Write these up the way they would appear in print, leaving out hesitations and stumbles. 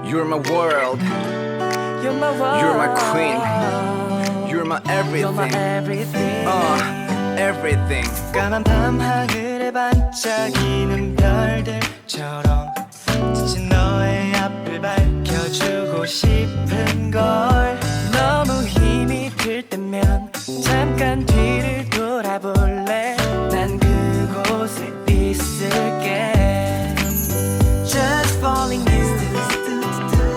You're my world. You're my world. You're my queen. You're my everything. You're my everything. Everything. 까만 밤 하늘에 반짝이는 별들처럼 지친 너의 앞을 밝혀주고 싶은 걸. 너무 힘이 들 때면 잠깐 뒤를 돌아볼래. 난 그곳에 있을게. Just falling distance.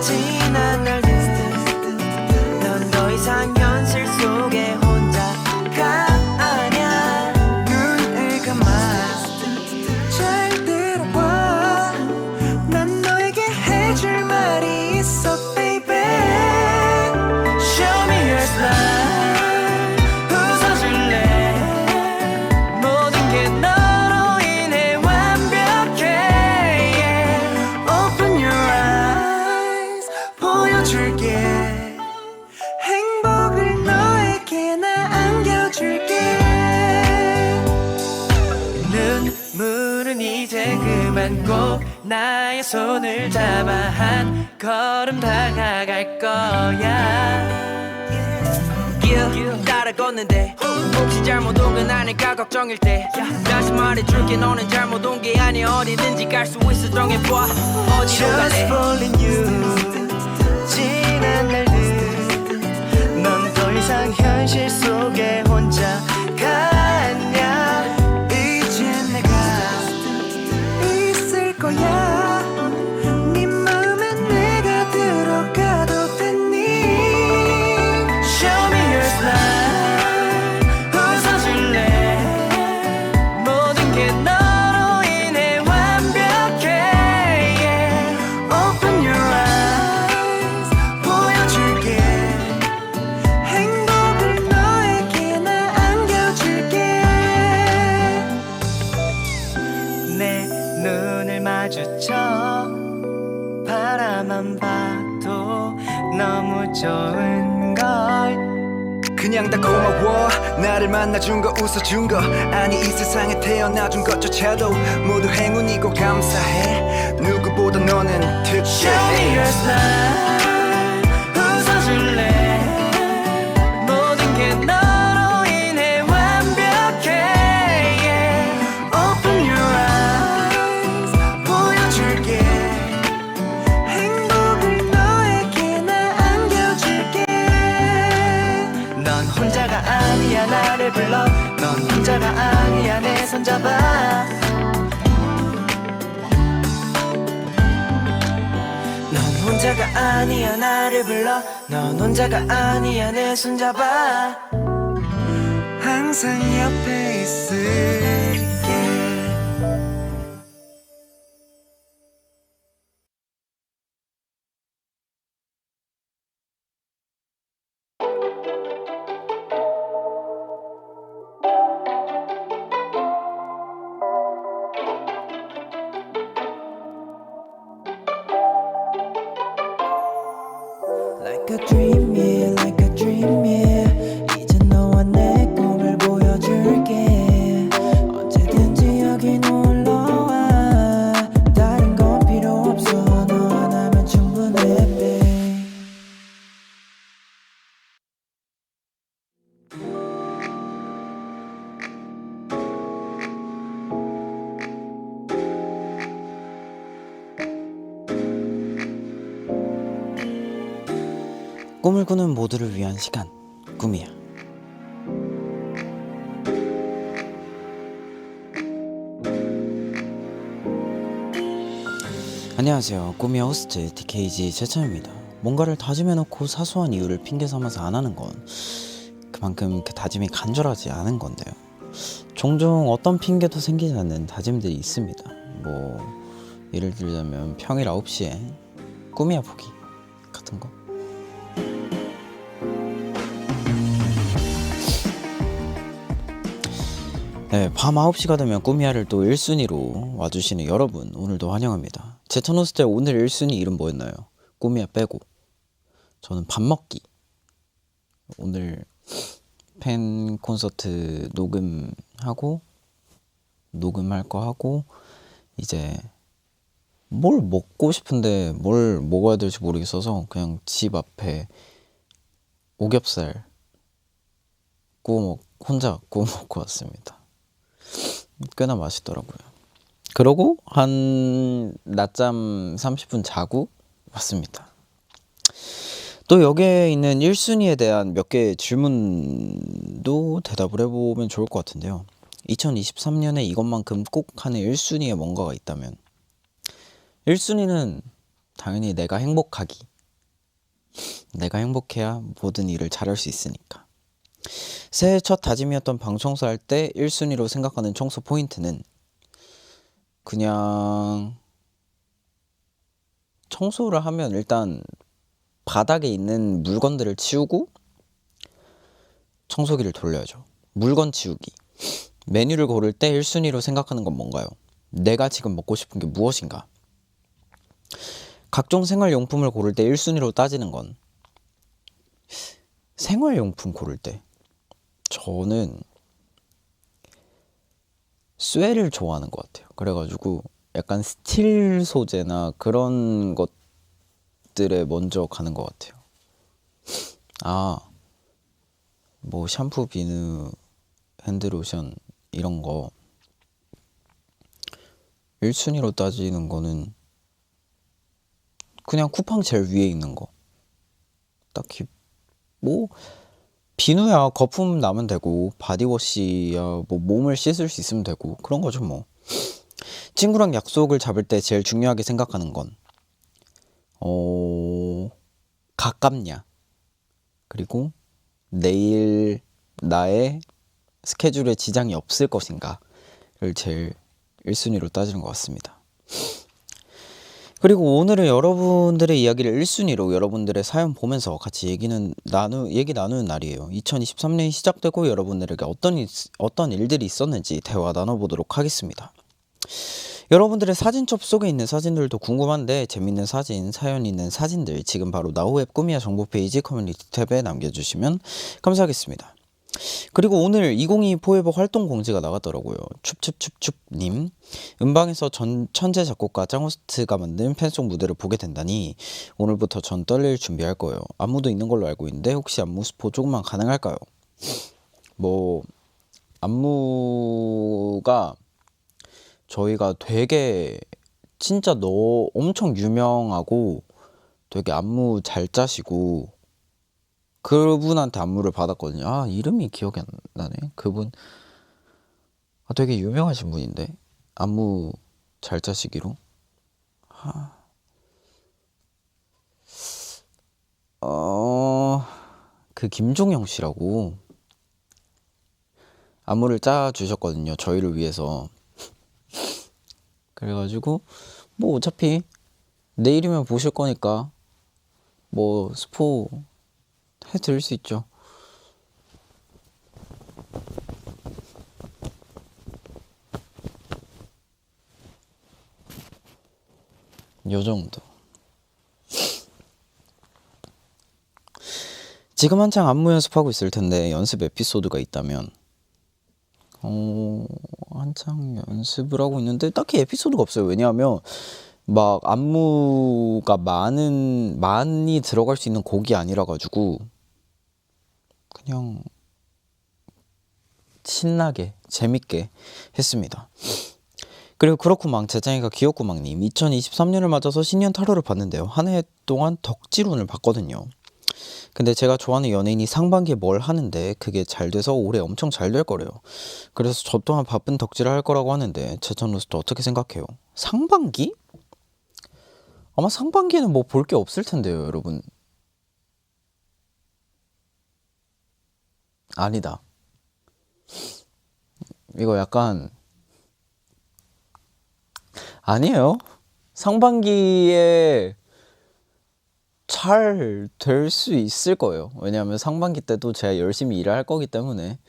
지난 날 distance. 넌 더 이상 현실 속에 혼자가 아냐. 눈을 감아 잘 들어봐. 난 너에게 해줄 말이 있어 baby. Show me your smile. 웃어줄래. 모든 게 너로 인해 완벽해. Open your eyes. 보여줄게. 행복을 너에게 나 안겨줄게. 눈물은 이제 그만 꼭 나의 손을 잡아 한 걸음 다가갈 거야. 길 따라 걷는데 혹시 잘못 온 건 아닐까 걱정일 때 다시 말해줄게. 너는 잘못 온 게 아니야. 어디든지 갈 수 있어. 정해봐 어디로 갈래. Just falling you. 지난 날들 넌 더 이상 현실 속에 혼자가 아냐. 이젠 내가 있을 거야. 네 마음에 내가 들어가도 되니. Show me your smile. 웃어줄래. 모든 게 너로 인해 완벽해. Open your eyes. 보여줄게. 행복을 너에게 나 안겨줄게. 내 눈을 마주쳐 바라만 봐도 너무 좋은 걸. 그냥 다 고마워. 나를 만나준 거 웃어준 거 아니 이 세상에 태어나준 것조차도 모두 행운이고 감사해. 누구보다 너는 Show me your 특별해. smile. 웃어줄래. 모든 게 너로 인해 완벽해. Open your eyes. 보여줄게. 행복을 너에게 나 안겨줄게. 넌 혼자가 아니야. 나를 불러. 넌 혼자가 아니야. 내 손 잡아. 넌 혼자가 아니야. 나를 불러. 넌 혼자가 아니야. 내 손 잡아. 항상 옆에 있을게. Like a dream, yeah, like a dream, yeah. 이제 너와 내 꿈을 보여줄게. 언제든지 여기 놀러와. 다른 건 필요 없어. 너 하나면 충분해, babe. 꿈을 꾸는 모두를 위한 시간, 꿈이야. 안녕하세요. 꿈이야 호스트 DKG 최찬입니다. 뭔가를 다짐해놓고 사소한 이유를 핑계 삼아서 안 하는 건 그만큼 그 다짐이 간절하지 않은 건데요. 종종 어떤 핑계도 생기지 않는 다짐들이 있습니다. 뭐 예를 들자면 평일 9시에 꿈이야 보기 같은 거. 네, 밤 9시가 되면 꿈이야를 또 1순위로 와주시는 여러분, 오늘도 환영합니다. 제 터노스텔 오늘 1순위 이름 뭐였나요? 꿈이야 빼고 저는 밥 먹기. 오늘 팬 콘서트 녹음할 거 하고 이제 뭘 먹고 싶은데 뭘 먹어야 될지 모르겠어서 그냥 집 앞에 오겹살 혼자 구워 먹고 왔습니다. 꽤나 맛있더라고요. 그러고 한 낮잠 30분 자고 왔습니다. 또 여기에 있는 1순위에 대한 몇 개의 질문도 대답을 해보면 좋을 것 같은데요. 2023년에 이것만큼 꼭 하는 1순위에 뭔가가 있다면 1순위는 당연히 내가 행복하기. 내가 행복해야 모든 일을 잘할 수 있으니까. 새해 첫 다짐이었던 방 청소할 때 1순위로 생각하는 청소 포인트는 그냥 청소를 하면 일단 바닥에 있는 물건들을 치우고 청소기를 돌려야죠. 물건 치우기. 메뉴를 고를 때 1순위로 생각하는 건 뭔가요? 내가 지금 먹고 싶은 게 무엇인가? 각종 생활용품을 고를 때 1순위로 따지는 건 생활용품 고를 때 저는 쇠를 좋아하는 것 같아요. 그래가지고 약간 스틸 소재나 그런 것들에 먼저 가는 것 같아요. 뭐 샴푸, 비누, 핸드로션 이런 거 1순위로 따지는 거는 그냥 쿠팡 제일 위에 있는 거. 딱히 뭐 비누야 거품 나면 되고 바디워시야 뭐 몸을 씻을 수 있으면 되고 그런 거죠 뭐. 친구랑 약속을 잡을 때 제일 중요하게 생각하는 건 가깝냐, 그리고 내일 나의 스케줄에 지장이 없을 것인가를 제일 1순위로 따지는 것 같습니다. 그리고 오늘은 여러분들의 이야기를 1순위로 여러분들의 사연 보면서 같이 얘기 나누는 날이에요. 2023년이 시작되고 여러분들에게 어떤 일들이 있었는지 대화 나눠보도록 하겠습니다. 여러분들의 사진첩 속에 있는 사진들도 궁금한데 재밌는 사진, 사연 있는 사진들 지금 바로 나우웹 꾸미야 정보 페이지 커뮤니티 탭에 남겨주시면 감사하겠습니다. 그리고 오늘 2022 포에버 활동 공지가 나갔더라고요. 춥춥춥춥님, 음방에서 천재 작곡가 짱호스트가 만든 팬송 무대를 보게 된다니 오늘부터 전 떨릴 준비할 거예요. 안무도 있는 걸로 알고 있는데 혹시 안무 스포 조금만 가능할까요? 뭐 안무가 저희가 되게 진짜 엄청 유명하고 되게 안무 잘 짜시고 그분한테 안무를 받았거든요. 이름이 기억이 안 나네. 그분 되게 유명하신 분인데 안무 잘 짜시기로. 그 김종영 씨라고 안무를 짜 주셨거든요. 저희를 위해서. 그래가지고 뭐 어차피 내일이면 보실 거니까 뭐 스포 해드릴 수 있죠. 요 정도. 지금 한창 안무 연습하고 있을 텐데 연습 에피소드가 있다면 한창 연습을 하고 있는데 딱히 에피소드가 없어요. 왜냐하면 막 안무가 많이 들어갈 수 있는 곡이 아니라 가지고 그냥 신나게 재밌게 했습니다. 그리고 그렇구망 재짱이가 귀엽구망님, 2023년을 맞아서 신년 타로를 봤는데요. 한 해 동안 덕질운을 봤거든요. 근데 제가 좋아하는 연예인이 상반기에 뭘 하는데 그게 잘 돼서 올해 엄청 잘 될 거래요. 그래서 저 또한 바쁜 덕질을 할 거라고 하는데 제천 로스트 어떻게 생각해요? 상반기? 아마 상반기에는 뭐 볼 게 없을 텐데요, 여러분. 아니다. 이거 약간 아니에요. 상반기에 잘 될 수 있을 거예요. 왜냐하면 상반기 때도 제가 열심히 일을 할 거기 때문에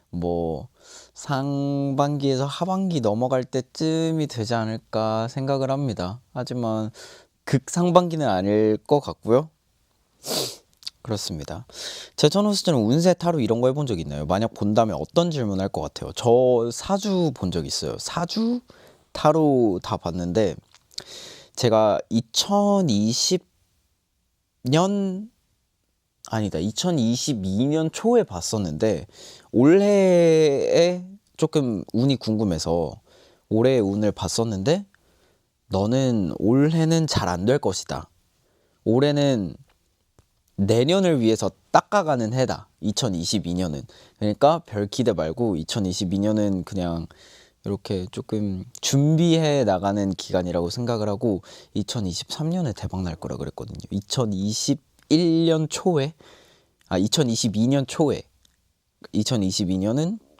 뭐 상반기에서 하반기 넘어갈 때쯤이 되지 않을까 생각을 합니다. 하지만 극상반기는 아닐 것 같고요. 그렇습니다. 제천 호스트는 운세 타로 이런 거 해본 적 있나요? 만약 본다면 어떤 질문 할 것 같아요? 저 사주 본 적 있어요. 사주 타로 다 봤는데 제가 2022년 초에 봤었는데 올해에 조금 운이 궁금해서 올해의 운을 봤었는데 너는 올해는 잘 안 될 것이다. 올해는 내년을 위해서 닦아가는 해다. 2022년은. 그러니까 별 기대 말고 2022년은 그냥 이렇게 조금 준비해 나가는 기간이라고 생각을 하고 2023년에 대박 날 거라 그랬거든요. 2022년 초에 2022년은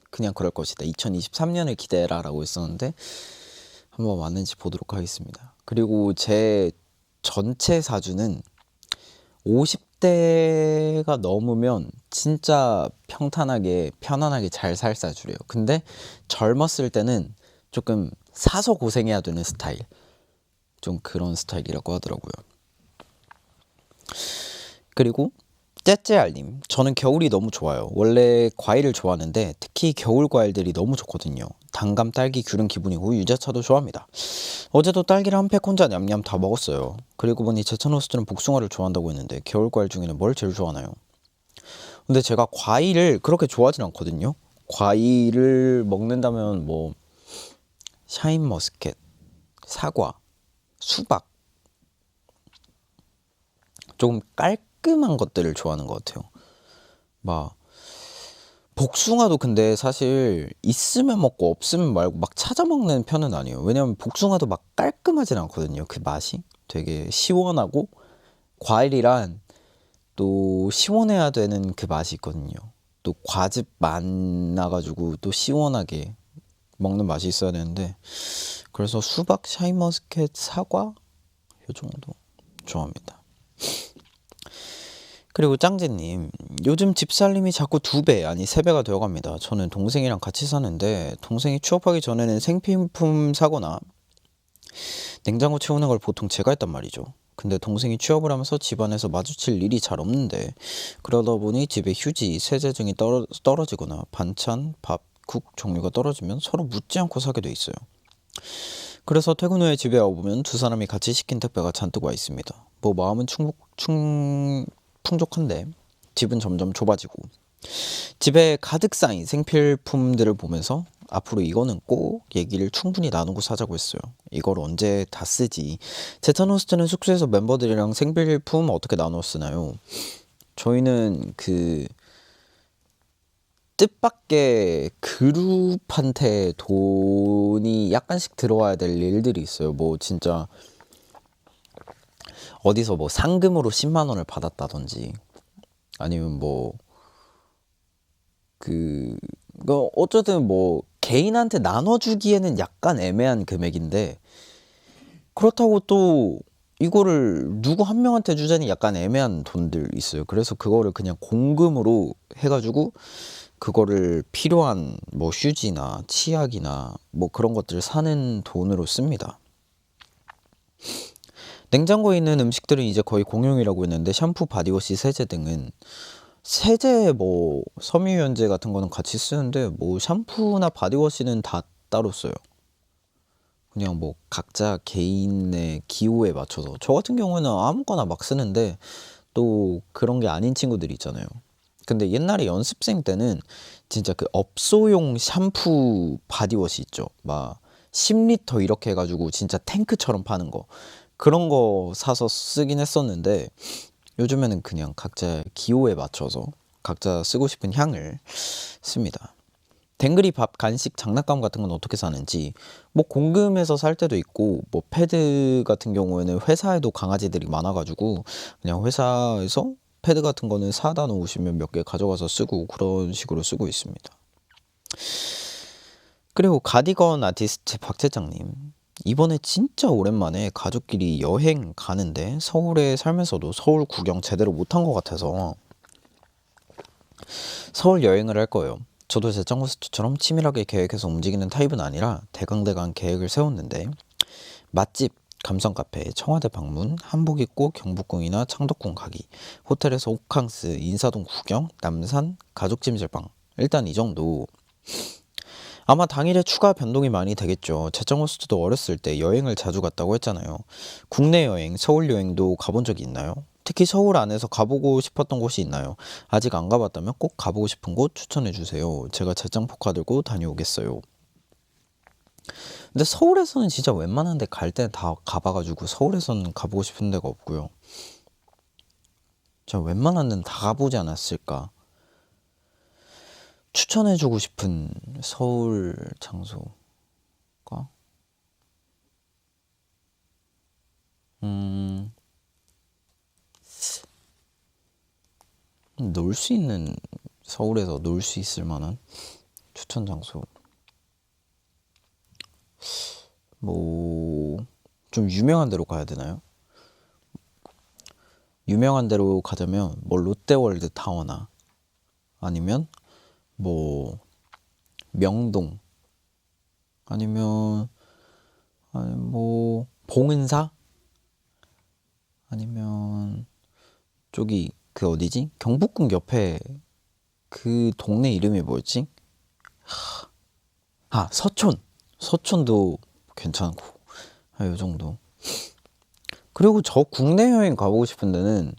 그냥 그럴 것이다. 2023년을 기대해라라고 했었는데 한번 왔는지 보도록 하겠습니다. 그리고 제 전체 사주는 50대가 넘으면 진짜 평탄하게 편안하게 잘 살 사주래요. 근데 젊었을 때는 조금 사서 고생해야 되는 스타일, 좀 그런 스타일이라고 하더라고요. 그리고 째째알님, 저는 겨울이 너무 좋아요. 원래 과일을 좋아하는데 특히 겨울 과일들이 너무 좋거든요. 단감, 딸기, 귤은 기분이고 유자차도 좋아합니다. 어제도 딸기를 한 팩 혼자 냠냠 다 먹었어요. 그리고 보니 제천 호스트는 복숭아를 좋아한다고 했는데 겨울 과일 중에는 뭘 제일 좋아하나요? 근데 제가 과일을 그렇게 좋아하진 않거든요. 과일을 먹는다면 뭐 샤인머스켓, 사과, 수박, 조금 깔끔한 것들을 좋아하는 것 같아요. 막 복숭아도 근데 사실 있으면 먹고 없으면 말고 막 찾아 먹는 편은 아니에요. 왜냐면 복숭아도 막 깔끔하진 않거든요. 그 맛이 되게 시원하고 과일이란 또 시원해야 되는 그 맛이 있거든요. 또 과즙 많아가지고 또 시원하게 먹는 맛이 있어야 되는데 그래서 수박, 샤인머스켓, 사과 요 정도 좋아합니다. 그리고 짱제님, 요즘 집살림이 자꾸 2배 아니 3배가 되어갑니다. 저는 동생이랑 같이 사는데 동생이 취업하기 전에는 생필품 사거나 냉장고 채우는 걸 보통 제가 했단 말이죠. 근데 동생이 취업을 하면서 집안에서 마주칠 일이 잘 없는데 그러다 보니 집에 휴지, 세제 등이 떨어지거나 반찬, 밥, 국 종류가 떨어지면 서로 묻지 않고 사게 돼 있어요. 그래서 퇴근 후에 집에 와보면 두 사람이 같이 시킨 택배가 잔뜩 와 있습니다. 뭐 마음은 풍족한데 집은 점점 좁아지고 집에 가득 쌓인 생필품들을 보면서 앞으로 이거는 꼭 얘기를 충분히 나누고 사자고 했어요. 이걸 언제 다 쓰지? 제천 호스트는 숙소에서 멤버들이랑 생필품 어떻게 나눠 쓰나요? 저희는 그 뜻밖의 그룹한테 돈이 약간씩 들어와야 될 일들이 있어요. 뭐 진짜 어디서 뭐 상금으로 10만 원을 받았다든지 아니면 뭐 어쨌든 뭐 개인한테 나눠주기에는 약간 애매한 금액인데 그렇다고 또 이거를 누구 한 명한테 주자니 약간 애매한 돈들 있어요. 그래서 그거를 그냥 공금으로 해가지고 그거를 필요한 뭐 휴지나 치약이나 뭐 그런 것들을 사는 돈으로 씁니다. 냉장고에 있는 음식들은 이제 거의 공용이라고 했는데 샴푸, 바디워시, 세제 등은 세제 뭐 섬유유연제 같은 거는 같이 쓰는데 뭐 샴푸나 바디워시는 다 따로 써요. 그냥 뭐 각자 개인의 기호에 맞춰서. 저 같은 경우는 아무거나 막 쓰는데 또 그런 게 아닌 친구들이 있잖아요. 근데 옛날에 연습생 때는 진짜 그 업소용 샴푸 바디워시 있죠. 막 10리터 이렇게 해가지고 진짜 탱크처럼 파는 거. 그런 거 사서 쓰긴 했었는데 요즘에는 그냥 각자 기호에 맞춰서 각자 쓰고 싶은 향을 씁니다. 댕그리 밥, 간식, 장난감 같은 건 어떻게 사는지 뭐 공금해서 살 때도 있고 뭐 패드 같은 경우에는 회사에도 강아지들이 많아가지고 그냥 회사에서 패드 같은 거는 사다 놓으시면 몇 개 가져가서 쓰고 그런 식으로 쓰고 있습니다. 그리고 가디건 아티스트 박채장님, 이번에 진짜 오랜만에 가족끼리 여행 가는데 서울에 살면서도 서울 구경 제대로 못한 것 같아서 서울 여행을 할 거예요. 저도 제짱호스트처럼 치밀하게 계획해서 움직이는 타입은 아니라 대강대강 계획을 세웠는데 맛집, 감성카페, 청와대 방문, 한복 입고 경복궁이나 창덕궁 가기, 호텔에서 호캉스, 인사동 구경, 남산, 가족 찜질방, 일단 이 정도. 아마 당일에 추가 변동이 많이 되겠죠. 재정 호스트도 어렸을 때 여행을 자주 갔다고 했잖아요. 국내 여행, 서울 여행도 가본 적이 있나요? 특히 서울 안에서 가보고 싶었던 곳이 있나요? 아직 안 가봤다면 꼭 가보고 싶은 곳 추천해 주세요. 제가 재정 포카 들고 다녀오겠어요. 근데 서울에서는 진짜 웬만한 데 갈 때 다 가봐가지고 서울에서는 가보고 싶은 데가 없고요. 제가 웬만한 데는 다 가보지 않았을까. 추천해주고 싶은 서울 장소가 놀 수 있는, 서울에서 놀 수 있을 만한 추천 장소, 뭐 좀 유명한 데로 가야 되나요? 유명한 데로 가자면 뭐 롯데월드 타워나 아니면 뭐 명동, 아니면 뭐 봉은사, 아니면 저기 그 어디지? 경복궁 옆에 그 동네 이름이 뭐였지? 아, 서촌도 괜찮고, 요 정도. 그리고 저 국내 여행 가보고 싶은 데는,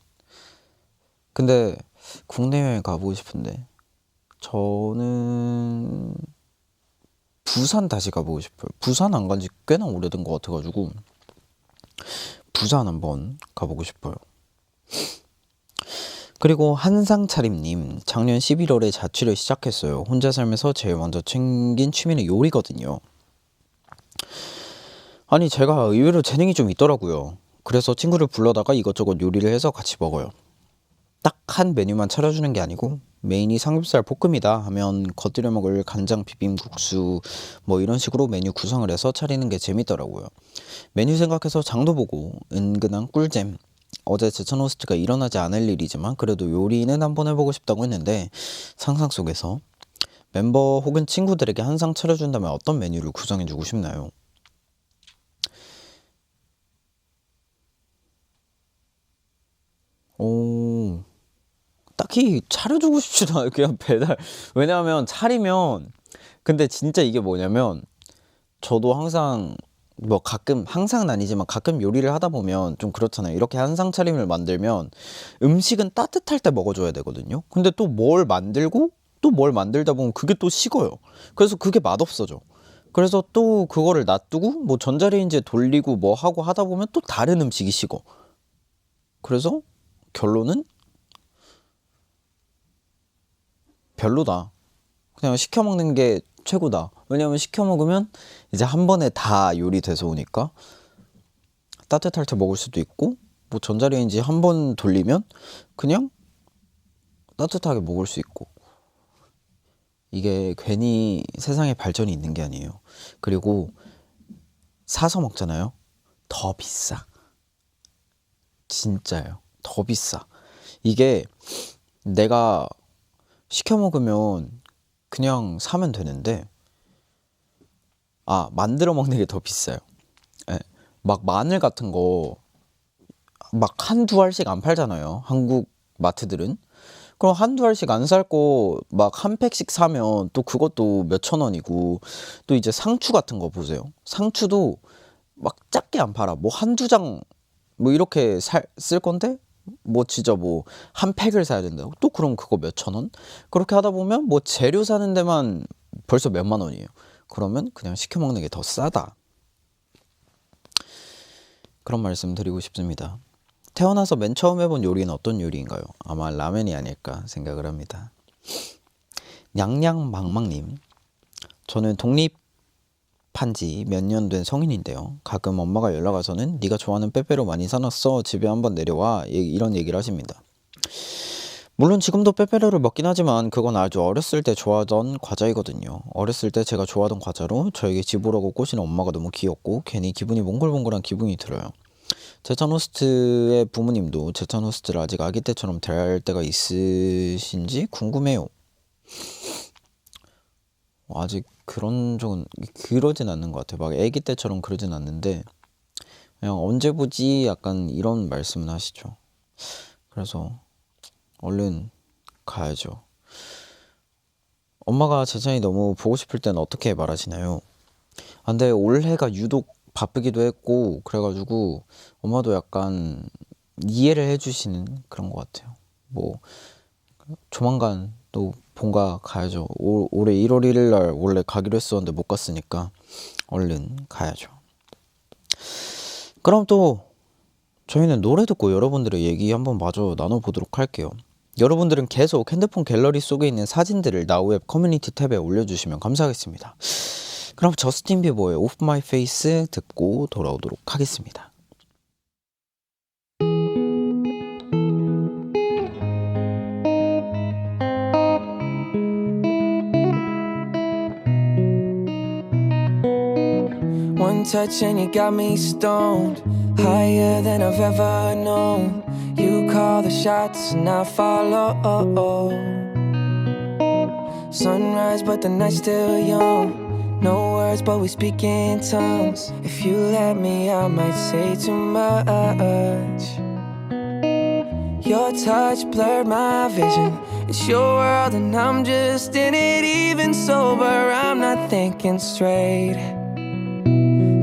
근데 국내 여행 가보고 싶은데 저는 부산 다시 가보고 싶어요. 부산 안 간지 꽤나 오래된 것 같아가지고 부산 한번 가보고 싶어요. 그리고 한상차림님, 작년 11월에 자취를 시작했어요. 혼자 살면서 제일 먼저 챙긴 취미는 요리거든요. 아니, 제가 의외로 재능이 좀 있더라고요. 그래서 친구를 불러다가 이것저것 요리를 해서 같이 먹어요. 딱 한 메뉴만 차려주는 게 아니고 메인이 삼겹살 볶음이다 하면 겉들여 먹을 간장 비빔국수 뭐 이런 식으로 메뉴 구성을 해서 차리는 게 재밌더라고요. 메뉴 생각해서 장도 보고 은근한 꿀잼. 어제 제천 호스트가 일어나지 않을 일이지만 그래도 요리는 한번 해보고 싶다고 했는데 상상 속에서 멤버 혹은 친구들에게 한 상 차려준다면 어떤 메뉴를 구성해주고 싶나요? 오, 딱히 차려주고 싶지도 않아요. 그냥 배달. 왜냐하면 차리면, 근데 진짜 이게 뭐냐면 저도 항상 뭐 가끔, 항상은 아니지만 가끔 요리를 하다 보면 좀 그렇잖아요. 이렇게 한상 차림을 만들면 음식은 따뜻할 때 먹어줘야 되거든요. 근데 또 뭘 만들고 또 뭘 만들다 보면 그게 또 식어요. 그래서 그게 맛없어져. 그래서 또 그거를 놔두고 뭐 전자레인지에 돌리고 뭐 하고 하다 보면 또 다른 음식이 식어. 그래서 결론은 별로다. 그냥 시켜 먹는 게 최고다. 왜냐면 시켜 먹으면 이제 한 번에 다 요리돼서 오니까 따뜻할 때 먹을 수도 있고, 뭐 전자레인지 한 번 돌리면 그냥 따뜻하게 먹을 수 있고. 이게 괜히 세상에 발전이 있는 게 아니에요. 그리고 사서 먹잖아요. 더 비싸. 진짜요. 더 비싸. 이게 내가 시켜 먹으면 그냥 사면 되는데, 만들어 먹는 게 더 비싸요. 예. 막 마늘 같은 거 막 한두 알씩 안 팔잖아요. 한국 마트들은. 그럼 한두 알씩 안 살 거 막 한 팩씩 사면 또 그것도 몇천 원이고, 또 이제 상추 같은 거 보세요. 상추도 막 작게 안 팔아. 뭐 한두 장 뭐 이렇게 쓸 건데 뭐 진짜 뭐 한 팩을 사야 된다고? 또 그럼 그거 몇천 원? 그렇게 하다 보면 뭐 재료 사는 데만 벌써 몇만 원이에요. 그러면 그냥 시켜 먹는 게 더 싸다. 그런 말씀 드리고 싶습니다. 태어나서 맨 처음 해본 요리는 어떤 요리인가요? 아마 라면이 아닐까 생각을 합니다. 냥냥망망님, 저는 독립한 지 몇 년 된 성인인데요. 가끔 엄마가 연락 와서는 네가 좋아하는 빼빼로 많이 사놨어. 집에 한번 내려와. 이런 얘기를 하십니다. 물론 지금도 빼빼로를 먹긴 하지만 그건 아주 어렸을 때 좋아하던 과자이거든요. 어렸을 때 제가 좋아하던 과자로 저에게 집 오라고 꼬시는 엄마가 너무 귀엽고 괜히 기분이 몽글몽글한 기분이 들어요. 제천 호스트의 부모님도 제천 호스트를 아직 아기 때처럼 대할 때가 있으신지 궁금해요. 아직 그런 적은 그러진 않는 것 같아요. 막 아기 때처럼 그러진 않는데 그냥 언제 보지 약간 이런 말씀은 하시죠. 그래서 얼른 가야죠. 엄마가 재찬이 너무 보고 싶을 때는 어떻게 말하시나요? 근데 올해가 유독 바쁘기도 했고 그래가지고 엄마도 약간 이해를 해주시는 그런 것 같아요. 뭐 조만간 또 본가 가야죠. 올해 1월 1일 날 원래 가기로 했었는데 못 갔으니까 얼른 가야죠. 그럼 또 저희는 노래 듣고 여러분들의 얘기 한번 마저 나눠보도록 할게요. 여러분들은 계속 핸드폰 갤러리 속에 있는 사진들을 나우웹 커뮤니티 탭에 올려주시면 감사하겠습니다. 그럼 저스틴 비버의 Off My Face 듣고 돌아오도록 하겠습니다. One touch and you got me stoned, higher than I've ever known. You call the shots and I follow. Sunrise but the night's still young. No words but we speak in tongues. If you let me I might say too much. Your touch blurred my vision. It's your world and I'm just in it. Even sober I'm not thinking straight.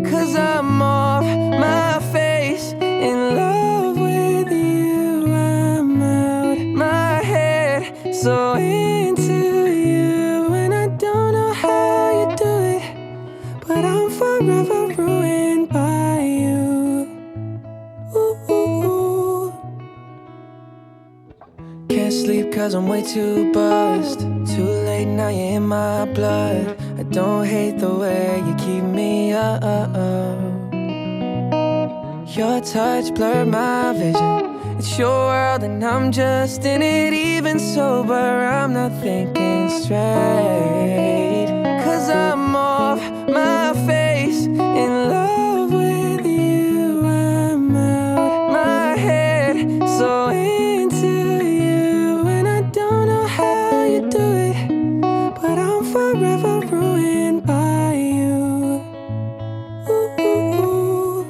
'Cause I'm off my face, in love with you. I'm out my head, so into you. And I don't know how you do it, but I'm forever ruined by you. Ooh. Can't sleep 'cause I'm way too buzzed. Too late now, you're in my blood. I don't hate the way you keep me up. Your touch blurred my vision. It's your world and I'm just in it. Even sober I'm not thinking straight. 'Cause I'm off my face, in love with you. I'm out my head, so into you. And I don't know how you do it, but I'm forever ruined by you. Ooh.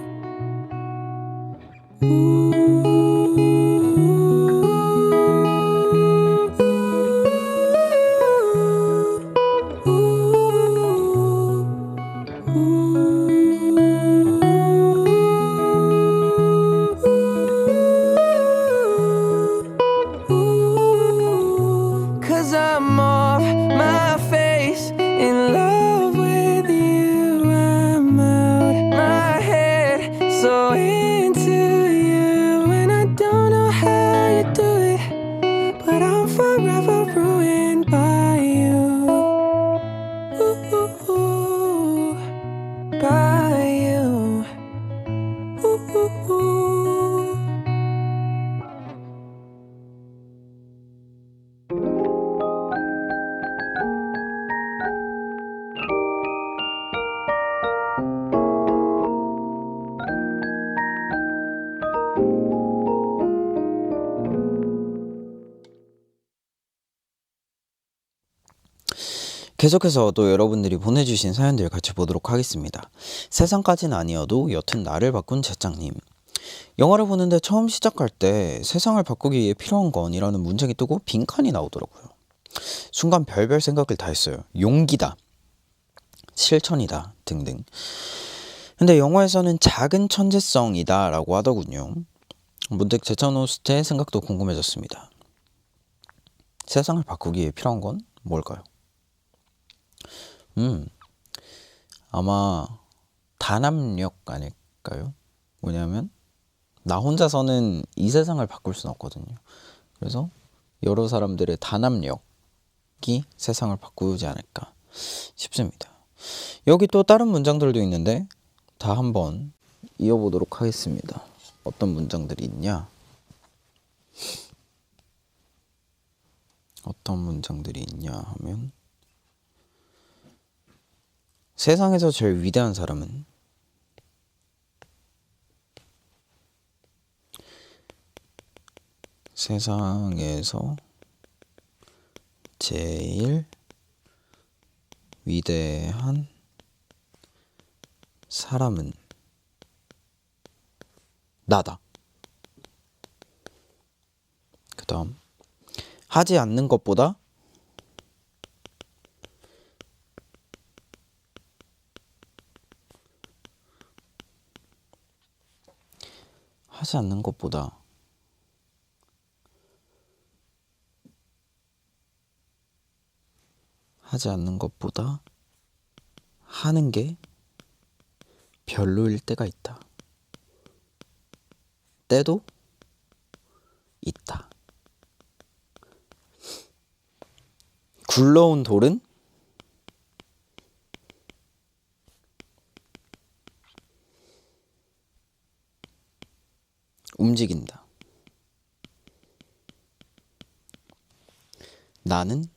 Ooh. Cause I'm off my face, in love with you. I'm out my head, so into you. And I don't know how you do it, but I'm forever ruined by you. Ooh, by you. Ooh. 계속해서 또 여러분들이 보내주신 사연들 같이 보도록 하겠습니다. 세상까지는 아니어도 여튼 나를 바꾼 제짱님. 영화를 보는데 처음 시작할 때 세상을 바꾸기 위해 필요한 건이라는 문장이 뜨고 빈칸이 나오더라고요. 순간 별별 생각을 다 했어요. 용기다, 실천이다 등등. 근데 영화에서는 작은 천재성이다 라고 하더군요. 문득 제찬 호스트의 생각도 궁금해졌습니다. 세상을 바꾸기 위해 필요한 건 뭘까요? 아마 단합력 아닐까요? 뭐냐면 나 혼자서는 이 세상을 바꿀 수는 없거든요. 그래서 여러 사람들의 단합력이 세상을 바꾸지 않을까 싶습니다. 여기 또 다른 문장들도 있는데 다 한번 이어보도록 하겠습니다. 어떤 문장들이 있냐? 어떤 문장들이 있냐 하면 세상에서 제일 위대한 사람은 세상에서 제일 위대한 사람은 나다. 그 다음 하지 않는 것보다 하지 않는 것보다 하는 게 별로일 때가 있다. 때도 있다. 굴러온 돌은 움직인다. 나는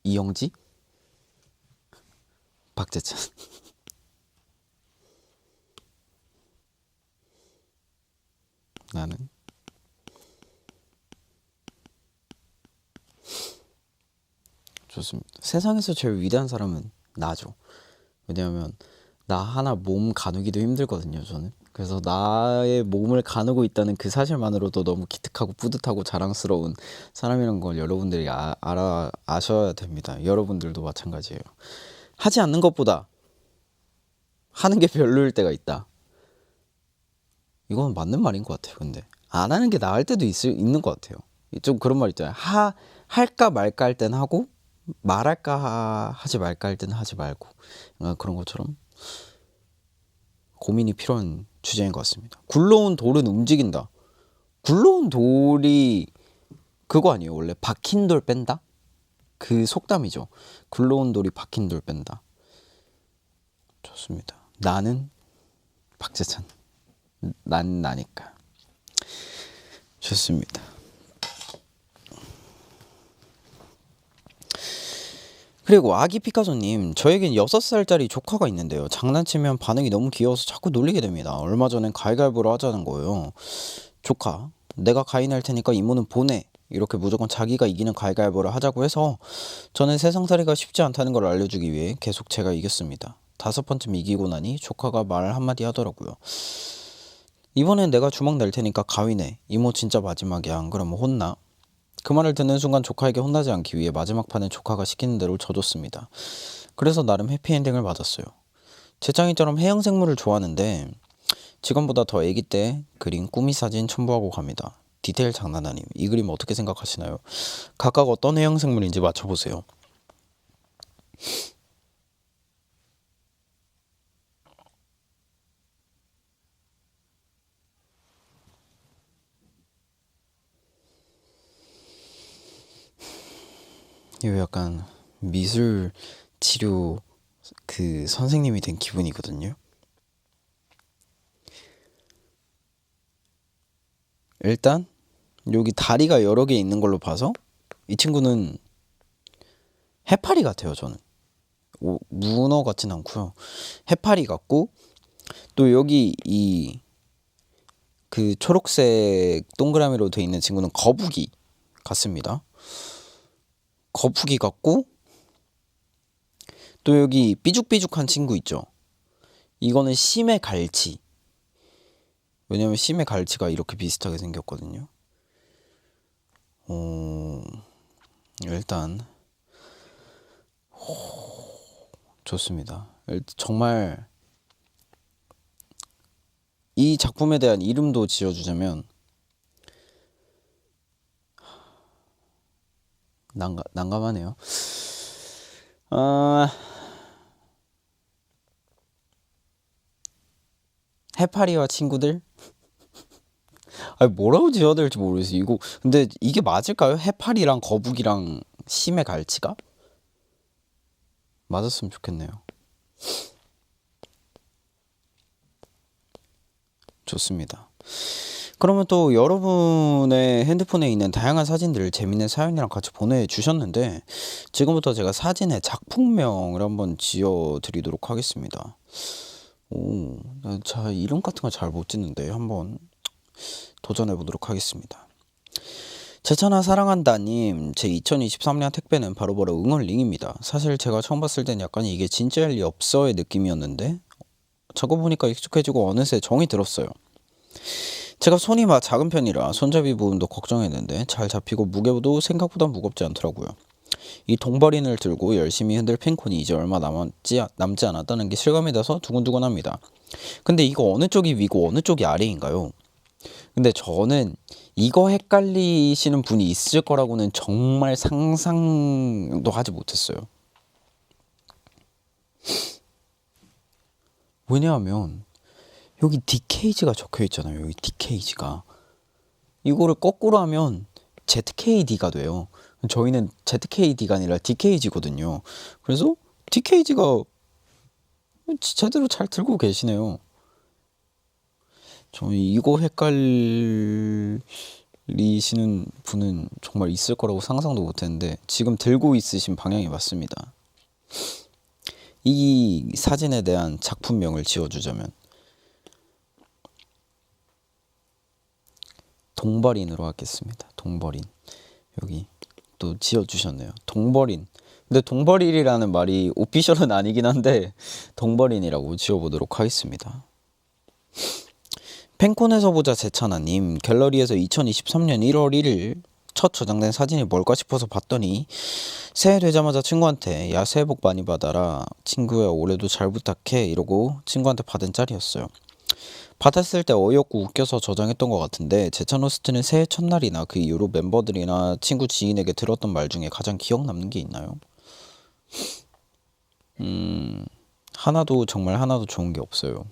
이영지, 박재찬. 나는 좋습니다. 세상에서 제일 위대한 사람은 나죠. 왜냐하면 나 하나 몸 가누기도 힘들거든요, 저는. 그래서 나의 몸을 가누고 있다는 그 사실만으로도 너무 기특하고 뿌듯하고 자랑스러운 사람이란 걸 여러분들이 아셔야 됩니다. 여러분들도 마찬가지예요. 하지 않는 것보다 하는 게 별로일 때가 있다. 이건 맞는 말인 것 같아요. 근데 안 하는 게 나을 때도 있는 것 같아요. 좀 그런 말 있잖아요. 할까 말까 할 땐 하고 말할까 하지 말까 할 때는 하지 말고, 그런 것처럼 고민이 필요한 주제인 것 같습니다. 굴러온 돌은 움직인다. 굴러온 돌이 그거 아니에요? 원래 박힌 돌 뺀다? 그 속담이죠. 굴러온 돌이 박힌 돌 뺀다. 좋습니다. 나는 박재찬. 난 나니까. 좋습니다. 그리고 아기 피카소님, 저에겐 6살짜리 조카가 있는데요. 장난치면 반응이 너무 귀여워서 자꾸 놀리게 됩니다. 얼마 전엔 가위가위보를 하자는 거예요. 조카, 내가 가위 낼 테니까 이모는 보내. 이렇게 무조건 자기가 이기는 가위가위보를 하자고 해서 저는 세상살이가 쉽지 않다는 걸 알려주기 위해 계속 제가 이겼습니다. 5번쯤 이기고 나니 조카가 말 한마디 하더라고요. 이번엔 내가 주먹 낼 테니까 가위 내. 이모 진짜 마지막이야. 안 그러면 혼나. 그 말을 듣는 순간 조카에게 혼나지 않기 위해 마지막 판은 조카가 시키는 대로 져줬습니다. 그래서 나름 해피엔딩을 맞았어요. 제 짱이처럼 해양생물을 좋아하는데 직원보다 더 아기 때 그린 꾸미 사진 첨부하고 갑니다. 디테일 장난 아님. 이 그림 어떻게 생각하시나요? 각각 어떤 해양생물인지 맞춰보세요. 이거 약간 미술 치료 그 선생님이 된 기분이거든요. 일단 여기 다리가 여러 개 있는 걸로 봐서 이 친구는 해파리 같아요. 저는 문어 같진 않고요. 해파리 같고, 또 여기 이 그 초록색 동그라미로 돼 있는 친구는 거북이 같습니다. 거북이 같고, 또 여기 삐죽삐죽한 친구 있죠. 이거는 심해 갈치. 왜냐면 심해 갈치가 이렇게 비슷하게 생겼거든요. 일단 좋습니다. 정말 이 작품에 대한 이름도 지어주자면 난감하네요. 해파리와 친구들? 아니, 뭐라고 지어야 될지 모르겠어요. 이거 근데 이게 맞을까요? 해파리랑 거북이랑 심해 갈치가? 맞았으면 좋겠네요. 좋습니다. 그러면 또 여러분의 핸드폰에 있는 다양한 사진들을 재밌는 사연이랑 같이 보내주셨는데, 지금부터 제가 사진의 작품명을 한번 지어드리도록 하겠습니다. 자, 이름 같은 거 잘 못 짓는데 한번 도전해보도록 하겠습니다. 재찬아 사랑한다님, 제 2023년 택배는 바로바로 응원링입니다. 사실 제가 처음 봤을 땐 약간 이게 진짜일 리 없어의 느낌이었는데 적어보니까 익숙해지고 어느새 정이 들었어요. 제가 손이 작은 편이라 손잡이 부분도 걱정했는데 잘 잡히고 무게도 생각보다 무겁지 않더라고요. 이 동버린을 들고 열심히 흔들 팬콘이 이제 얼마 남지 않았다는 게 실감이 돼서 두근두근합니다. 근데 이거 어느 쪽이 위고 어느 쪽이 아래인가요? 근데 저는 이거 헷갈리시는 분이 있을 거라고는 정말 상상도 하지 못했어요. 왜냐하면 여기 DKG가 적혀 있잖아요. 여기 DKG가. 이거를 거꾸로 하면 ZKD가 돼요. 저희는 ZKD가 아니라 DKG거든요. 그래서 DKG가 제대로 잘 들고 계시네요. 저는 이거 헷갈리시는 분은 정말 있을 거라고 상상도 못했는데 지금 들고 있으신 방향이 맞습니다. 이 사진에 대한 작품명을 지어주자면 동버린으로 하겠습니다. 동버린. 여기 또 지어주셨네요. 동버린. 근데 동버린이라는 말이 오피셜은 아니긴 한데 동버린이라고 지어보도록 하겠습니다. 팬콘에서 보자 제찬아님, 갤러리에서 2023년 1월 1일 첫 저장된 사진이 뭘까 싶어서 봤더니 새해 되자마자 친구한테 야 새해 복 많이 받아라 친구야 올해도 잘 부탁해 이러고 친구한테 받은 짤이었어요. 받았을 때 어이없고 웃겨서 저장했던 것 같은데 제찬 호스트는 새해 첫날이나 그 이후로 멤버들이나 친구 지인에게 들었던 말 중에 가장 기억 남는 게 있나요? 정말 하나도 좋은 게 없어요.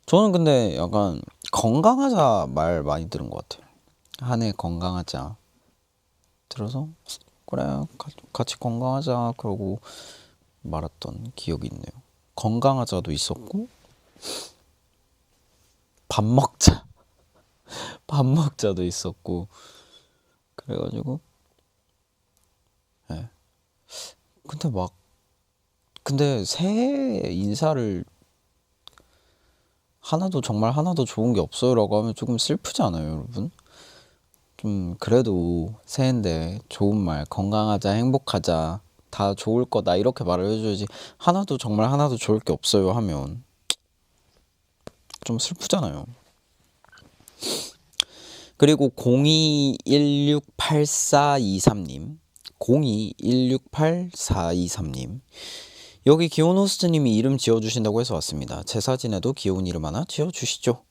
저는 근데 약간 건강하자 말 많이 들은 것 같아요. 한 해 건강하자 들어서 그래 같이 건강하자 그러고 말았던 기억이 있네요. 건강하자도 있었고 밥 먹자도 있었고 그래가지고 네. 근데 새해 인사를 정말 하나도 좋은 게 없어요라고 하면 조금 슬프지 않아요, 여러분? 좀 그래도 새해인데 좋은 말, 건강하자, 행복하자, 다 좋을 거다 이렇게 말을 해줘야지. 정말 하나도 좋을 게 없어요 하면 좀 슬프잖아요. 그리고 02168423님 02168423님 여기 기온 호스트님이 이름 지어주신다고 해서 왔습니다. 제 사진에도 귀여운 이름 하나 지어주시죠.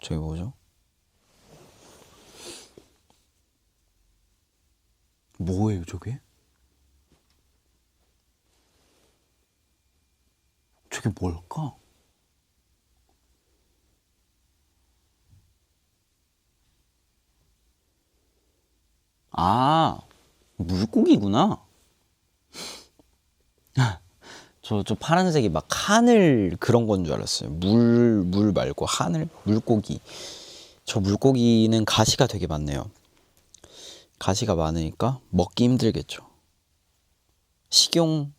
저기 뭐죠? 뭐예요 저게? 저게 뭘까? 아, 물고기구나. 저 파란색이 막 하늘 그런 건 줄 알았어요. 물 말고 하늘, 물고기. 저 물고기는 가시가 되게 많네요. 가시가 많으니까 먹기 힘들겠죠. 식용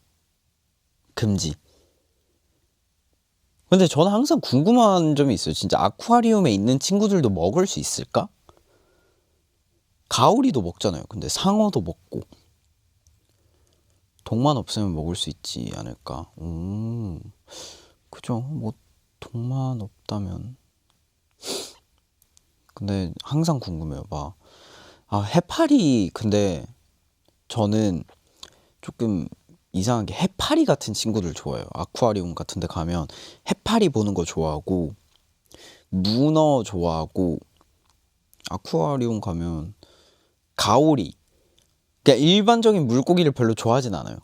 금지. 근데 저는 항상 궁금한 점이 있어요. 진짜 아쿠아리움에 있는 친구들도 먹을 수 있을까? 가오리도 먹잖아요. 근데 상어도 먹고. 독만 없으면 먹을 수 있지 않을까. 그죠. 뭐 독만 없다면. 근데 항상 궁금해요. 해파리. 근데 저는 조금 이상하게 해파리 같은 친구들 좋아해요. 아쿠아리움 같은 데 가면 해파리 보는 거 좋아하고 문어 좋아하고 아쿠아리움 가면 가오리. 그러니까 일반적인 물고기를 별로 좋아하진 않아요.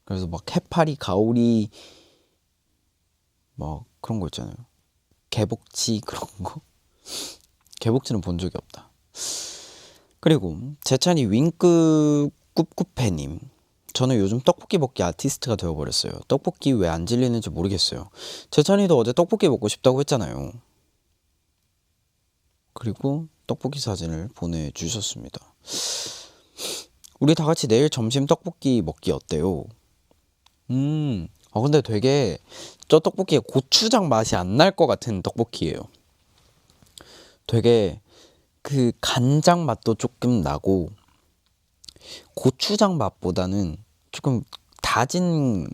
그래서 막 해파리, 가오리 막 그런 거 있잖아요. 개복치 그런 거. 개복치는 본 적이 없다. 그리고 제찬이 윙크 꿉꿉해님 저는 요즘 떡볶이 먹기 아티스트가 되어버렸어요. 떡볶이 왜 안 질리는지 모르겠어요. 제찬이도 어제 떡볶이 먹고 싶다고 했잖아요. 그리고 떡볶이 사진을 보내주셨습니다. 우리 다 같이 내일 점심 떡볶이 먹기 어때요? 근데 되게 저 떡볶이에 고추장 맛이 안 날 것 같은 떡볶이에요. 되게 그 간장 맛도 조금 나고 고추장 맛보다는 조금 다진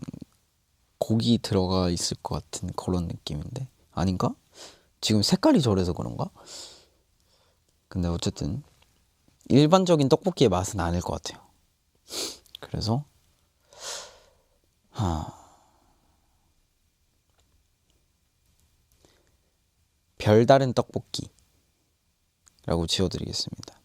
고기 들어가 있을 것 같은 그런 느낌인데 아닌가? 지금 색깔이 저래서 그런가? 근데 어쨌든 일반적인 떡볶이의 맛은 아닐 것 같아요. 그래서 별다른 떡볶이라고 지어드리겠습니다.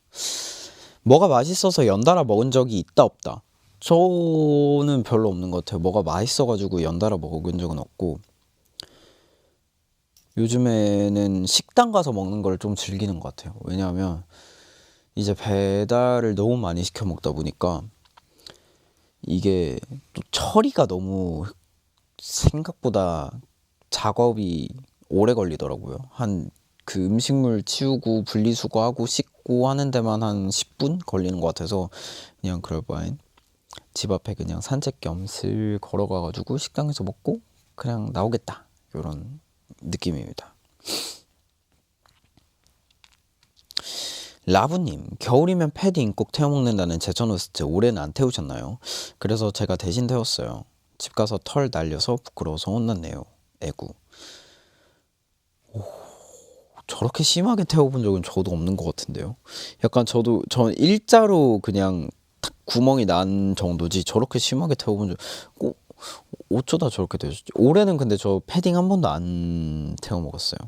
뭐가 맛있어서 연달아 먹은 적이 있다 없다? 저는 별로 없는 것 같아요. 뭐가 맛있어가지고 연달아 먹은 적은 없고, 요즘에는 식당 가서 먹는 걸 좀 즐기는 것 같아요. 왜냐하면 이제 배달을 너무 많이 시켜 먹다 보니까 이게 또 처리가 너무 생각보다 작업이 오래 걸리더라고요. 그 음식물 치우고 분리수거하고 씻고 하는 데만 한 10분 걸리는 것 같아서 그냥 그럴 바엔 집 앞에 그냥 산책 겸 슬 걸어가가지고 식당에서 먹고 그냥 나오겠다, 이런 느낌입니다. 라부님, 겨울이면 패딩 꼭 태워 먹는다는 제천 호스트 올해는 안 태우셨나요? 그래서 제가 대신 태웠어요. 집 가서 털 날려서 부끄러워서 혼났네요. 애구. 저렇게 심하게 태워본 적은 저도 없는 것 같은데요. 약간 전 일자로 그냥 탁 구멍이 난 정도지, 저렇게 심하게 태워본 적, 어쩌다 저렇게 되셨지? 올해는 근데 저 패딩 한 번도 안 태워 먹었어요.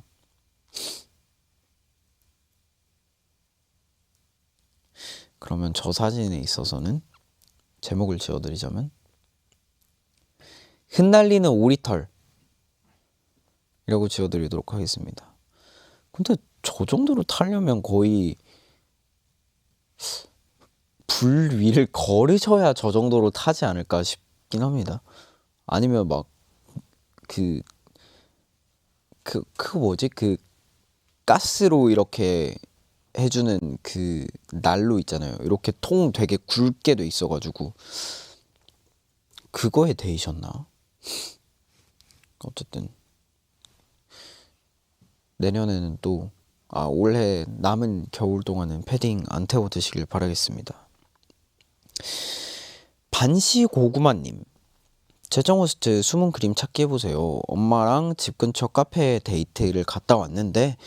그러면 저 사진에 있어서는 제목을 지어드리자면 흩날리는 오리털 이라고 지어드리도록 하겠습니다. 근데 저 정도로 타려면 거의 불 위를 걸으셔야 저 정도로 타지 않을까 싶긴 합니다. 아니면 막 뭐지? 그 가스로 이렇게 해주는 그 난로 있잖아요. 이렇게 통 되게 굵게 돼 있어가지고 그거에 데이셨나? 어쨌든 내년에는 또 올해 남은 겨울 동안은 패딩 안 태워 드시길 바라겠습니다. 반시고구마님, 제정호스트 숨은 그림 찾기 해보세요. 엄마랑 집 근처 카페에 데이트를 갔다 왔는데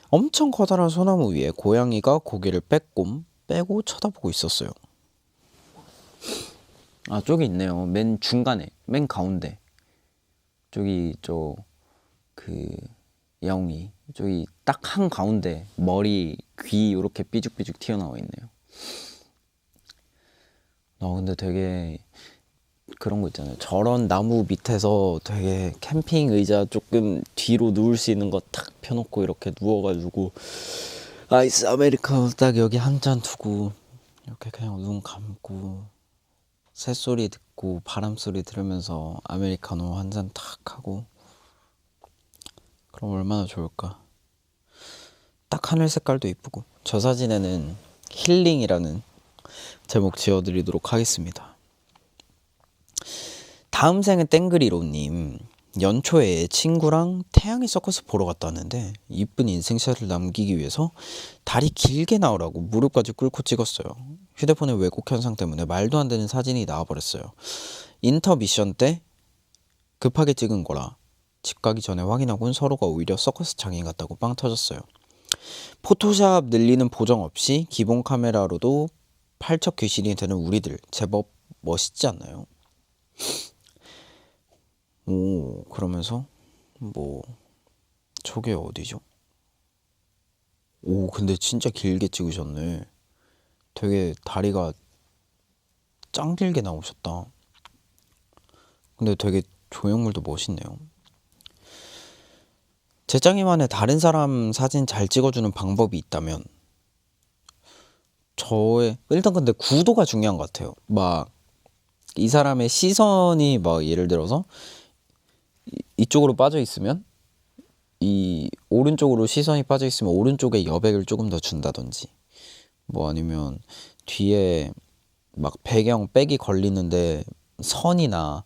엄청 커다란 소나무 위에 고양이가 고개를 빼고 쳐다보고 있었어요. 저기 있네요. 맨 중간에, 맨 가운데. 저기 야옹이 저기 딱 한 가운데 머리, 귀 이렇게 삐죽삐죽 튀어나와 있네요. 근데 되게 그런 거 있잖아요. 저런 나무 밑에서 되게 캠핑 의자 조금 뒤로 누울 수 있는 거 탁 펴놓고 이렇게 누워가지고 아이스 아메리카노 딱 여기 한 잔 두고 이렇게 그냥 눈 감고 새소리 듣고 바람소리 들으면서 아메리카노 한 잔 탁 하고, 그럼 얼마나 좋을까. 딱 하늘 색깔도 이쁘고. 저 사진에는 힐링이라는 제목 지어드리도록 하겠습니다. 다음 생은 땡그리로님, 연초에 친구랑 태양의 서커스 보러 갔다 왔는데 이쁜 인생샷을 남기기 위해서 다리 길게 나오라고 무릎까지 꿇고 찍었어요. 휴대폰의 왜곡 현상 때문에 말도 안 되는 사진이 나와버렸어요. 인터미션 때 급하게 찍은 거라 집 가기 전에 확인하고는 서로가 오히려 서커스 장인 같다고 빵 터졌어요. 포토샵 늘리는 보정 없이 기본 카메라로도 팔척 귀신이 되는 우리들 제법 멋있지 않나요? 그러면서 저게 어디죠? 근데 진짜 길게 찍으셨네. 되게 다리가 짱 길게 나오셨다. 근데 되게 조형물도 멋있네요. 제짱이만의 다른 사람 사진 잘 찍어주는 방법이 있다면 일단 근데 구도가 중요한 것 같아요. 이 사람의 시선이 예를 들어서 이쪽으로 빠져 있으면, 이 오른쪽으로 시선이 빠져 있으면 오른쪽에 여백을 조금 더 준다든지, 아니면 뒤에 배경 백이 걸리는데 선이나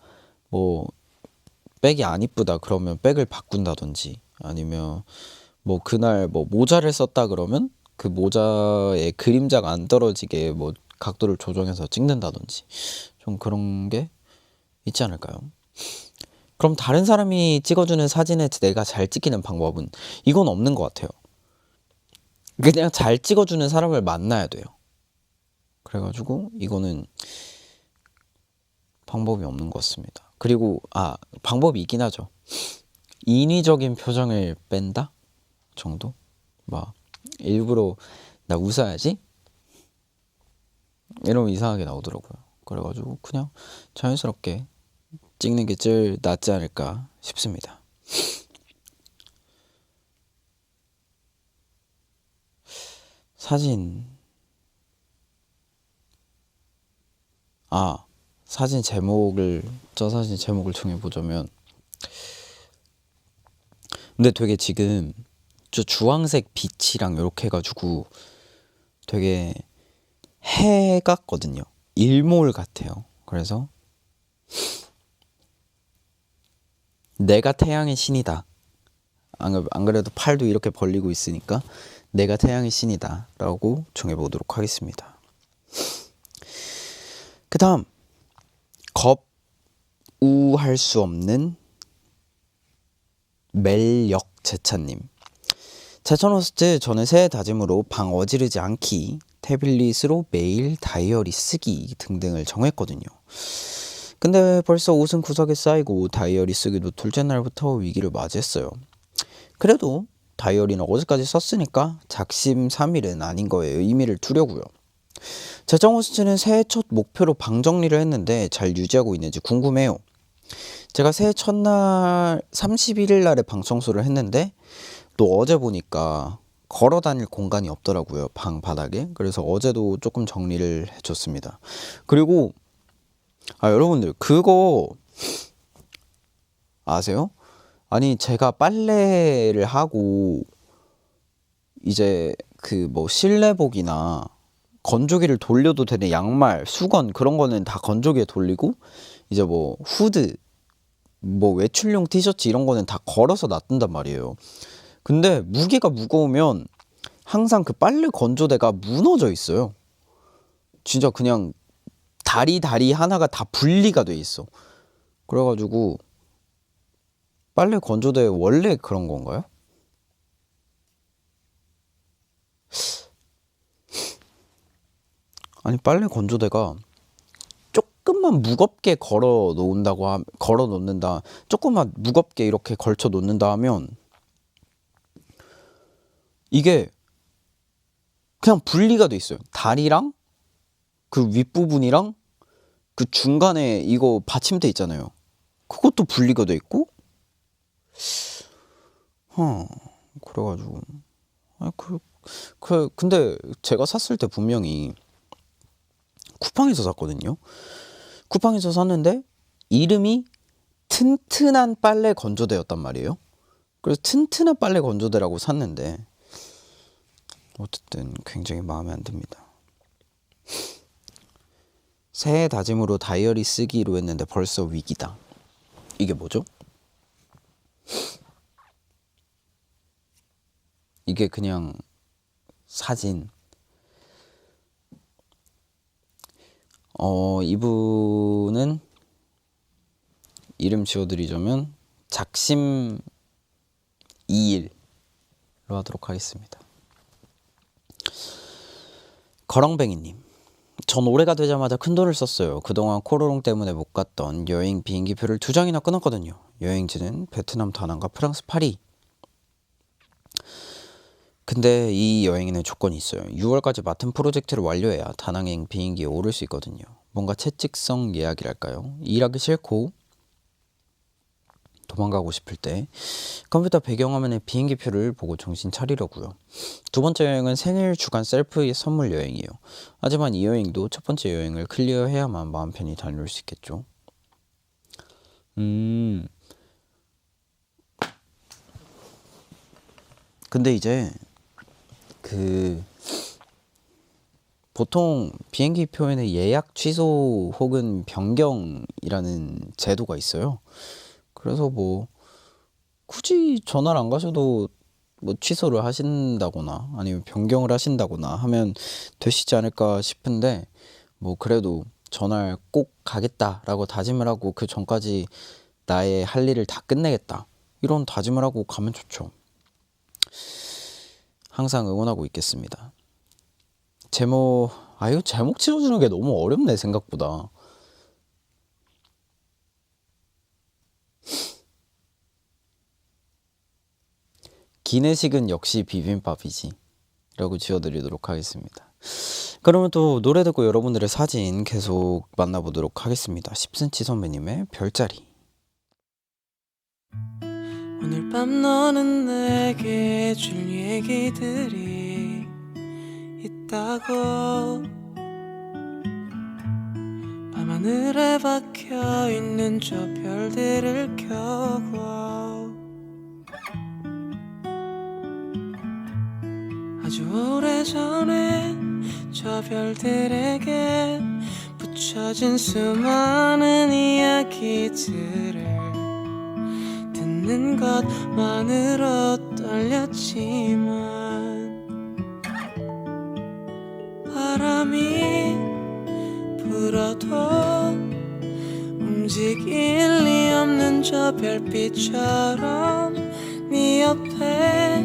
백이 안 이쁘다 그러면 백을 바꾼다든지, 아니면 그날 모자를 썼다 그러면 그 모자에 그림자가 안 떨어지게 각도를 조정해서 찍는다든지, 좀 그런 게 있지 않을까요? 그럼 다른 사람이 찍어주는 사진에 내가 잘 찍히는 방법은 이건 없는 것 같아요. 그냥 잘 찍어주는 사람을 만나야 돼요. 그래가지고 이거는 방법이 없는 것 같습니다. 그리고 방법이 있긴 하죠. 인위적인 표정을 뺀다 정도? 막 일부러 나 웃어야지? 이러면 이상하게 나오더라고요. 그래가지고 그냥 자연스럽게 찍는 게 제일 낫지 않을까 싶습니다. 사진 사진 제목을 정해보자면, 근데 되게 지금 저 주황색 빛이랑 이렇게 해가지고 되게 해 같거든요. 일몰 같아요. 그래서 내가 태양의 신이다. 안 그래도 팔도 이렇게 벌리고 있으니까 내가 태양의 신이다 라고 정해보도록 하겠습니다. 그 다음, 겁우할 수 없는 멜역 제차님. 제천 호스트, 저는 새해 다짐으로 방 어지르지 않기, 태블릿으로 매일 다이어리 쓰기 등등을 정했거든요. 근데 벌써 옷은 구석에 쌓이고 다이어리 쓰기도 둘째 날부터 위기를 맞이했어요. 그래도 다이어리는 어제까지 썼으니까 작심삼일은 아닌 거에 의미를 두려고요. 제천 호스트는 새해 첫 목표로 방 정리를 했는데 잘 유지하고 있는지 궁금해요. 제가 새해 첫날 31일 날에 방 청소를 했는데 또 어제 보니까 걸어 다닐 공간이 없더라고요, 방 바닥에. 그래서 어제도 조금 정리를 해줬습니다. 그리고 여러분들 그거 아세요? 아니, 제가 빨래를 하고 이제 그 뭐 실내복이나 건조기를 돌려도 되는 양말, 수건 그런 거는 다 건조기에 돌리고, 이제 뭐 후드, 뭐 외출용 티셔츠 이런 거는 다 걸어서 놔둔단 말이에요. 근데 무게가 무거우면 항상 그 빨래 건조대가 무너져 있어요. 진짜 그냥 다리 하나가 다 분리가 돼 있어. 그래가지고 빨래 건조대 원래 그런 건가요? 아니, 빨래 건조대가 조금만 무겁게 걸어 놓는다, 조금만 무겁게 이렇게 걸쳐 놓는다 하면 이게 그냥 분리가 돼 있어요. 다리랑 그 윗부분이랑 그 중간에 이거 받침대 있잖아요. 그것도 분리가 돼 있고, 그래가지고 근데 제가 샀을 때 분명히 쿠팡에서 샀거든요. 쿠팡에서 샀는데 이름이 튼튼한 빨래 건조대였단 말이에요. 그래서 튼튼한 빨래 건조대라고 샀는데 어쨌든 굉장히 마음에 안 듭니다. 새해 다짐으로 다이어리 쓰기로 했는데 벌써 위기다. 이게 뭐죠? 이게 그냥 사진. 이분은 이름 지어드리자면 작심 2일로 하도록 하겠습니다. 거렁뱅이님, 전 올해가 되자마자 큰돈을 썼어요. 그동안 코로나 때문에 못 갔던 여행 비행기표를 2장이나 끊었거든요. 여행지는 베트남 다낭과 프랑스 파리. 근데 이 여행에는 조건이 있어요. 6월까지 맡은 프로젝트를 완료해야 다낭행 비행기에 오를 수 있거든요. 뭔가 채찍성 예약이랄까요? 일하기 싫고 도망가고 싶을 때 컴퓨터 배경화면에 비행기표를 보고 정신 차리려고요. 두 번째 여행은 생일 주간 셀프 선물 여행이에요. 하지만 이 여행도 첫 번째 여행을 클리어해야만 마음 편히 다녀올 수 있겠죠. 근데 이제 보통 비행기 표에는 예약 취소 혹은 변경이라는 제도가 있어요. 그래서 뭐 굳이 전화를 안 가셔도 뭐 취소를 하신다거나 아니면 변경을 하신다거나 하면 되시지 않을까 싶은데, 뭐 그래도 전화를 꼭 가겠다라고 다짐을 하고 그 전까지 나의 할 일을 다 끝내겠다, 이런 다짐을 하고 가면 좋죠. 항상 응원하고 있겠습니다. 제목 아, 이거 제목 지어주는 게 너무 어렵네, 생각보다. 기내식은 역시 비빔밥이지 라고 지어드리도록 하겠습니다. 그러면 또 노래 듣고 여러분들의 사진 계속 만나보도록 하겠습니다. 10cm 선배님의 별자리. 오늘 밤 너는 내게 줄 얘기들이 있다고 밤하늘에 박혀있는 저 별들을 켜고 아주 오래전에 저 별들에게 붙여진 수많은 이야기들을 듣는 것만으로 떨렸지만 바람이 불어도 움직일 리 없는 저 별빛처럼 네 옆에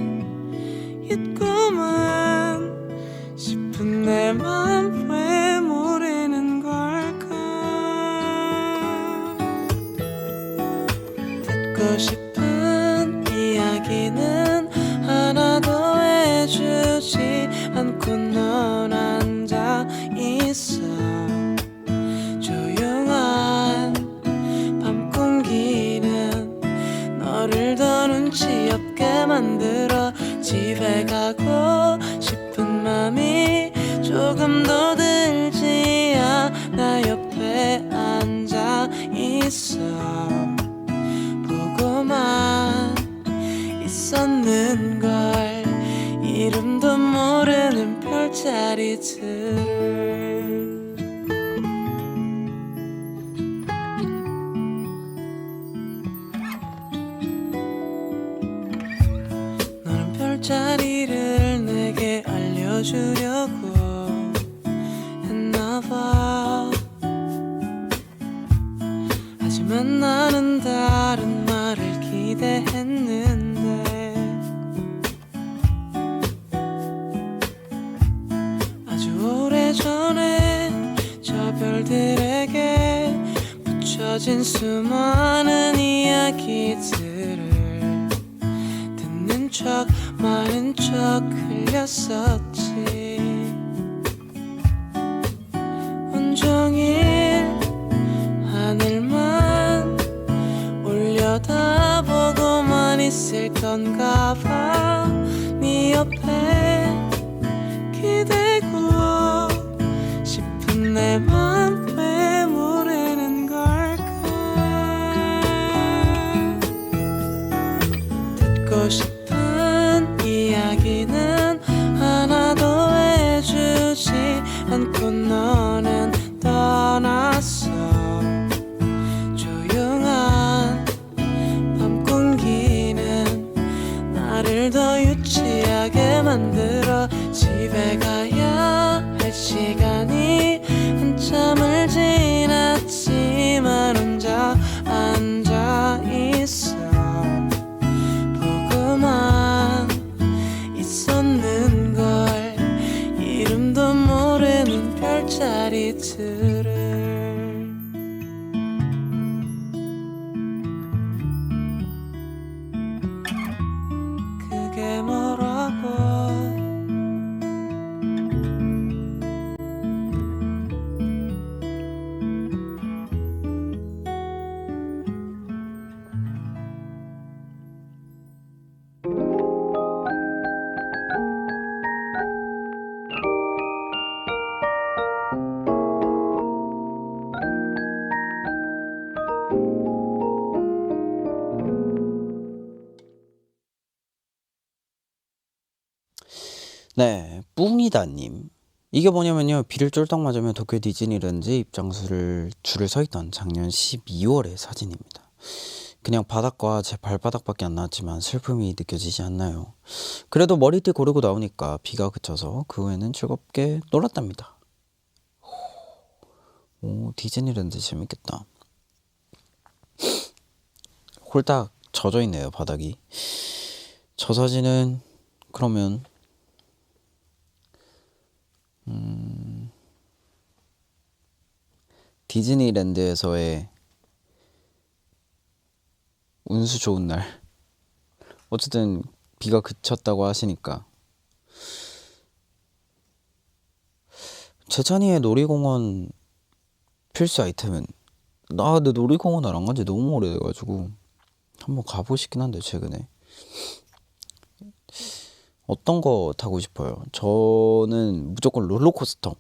있구만 싶은 내 맘 왜 모르는 걸까. 듣고 싶은 이야기는 하나도 해주지 않고 넌 앉아 있어. 조용한 밤 공기는 너를 더 눈치 없게 만들어. 집에 가고 싶은 맘이 조금 더 들지 않아. 옆에 앉아 있어. 보고만 있었는걸. 이름도 모르는 별자리들을. 별자리를 내게 알려주려고 했나봐. 하지만 나는 다른 말을 기대했는데 아주 오래전에 저 별들에게 붙여진 수많은 이야기들을 듣는 척 많은 척 흘렸었지. 온종일 하늘만 올려다보고만 있을 건가 봐. 네 옆에 기대고 싶은 내 맘 왜 모르는 걸까. 듣고 싶은 이야기는 하나도 해주지 않고 너는 떠났어. 조용한 밤 공기는 나를 더 유치하게 만들어. 집에 가야 할 시간이 한참을 지났지만 혼자 앉아 있어. 보고만 있었는걸. 이름도 모르는 별자리들을. 그게 뭐라고. 네, 뿡이다님. 이게 뭐냐면요, 비를 쫄딱 맞으며 도쿄 디즈니랜드 입장수를 줄을 서 있던 작년 12월의 사진입니다. 그냥 바닥과 제 발바닥밖에 안 나왔지만 슬픔이 느껴지지 않나요? 그래도 머리띠 고르고 나오니까 비가 그쳐서 그 후에는 즐겁게 놀았답니다. 오, 디즈니랜드 재밌겠다. 홀딱 젖어 있네요, 바닥이. 저 사진은 그러면 디즈니랜드에서의 운수 좋은 날. 어쨌든 비가 그쳤다고 하시니까 재찬이의 놀이공원 필수 아이템은, 나 근데 놀이공원을 안 간지 너무 오래돼가지고 한번 가보고 싶긴 한데, 최근에 어떤 거 타고 싶어요? 저는 무조건 롤러코스터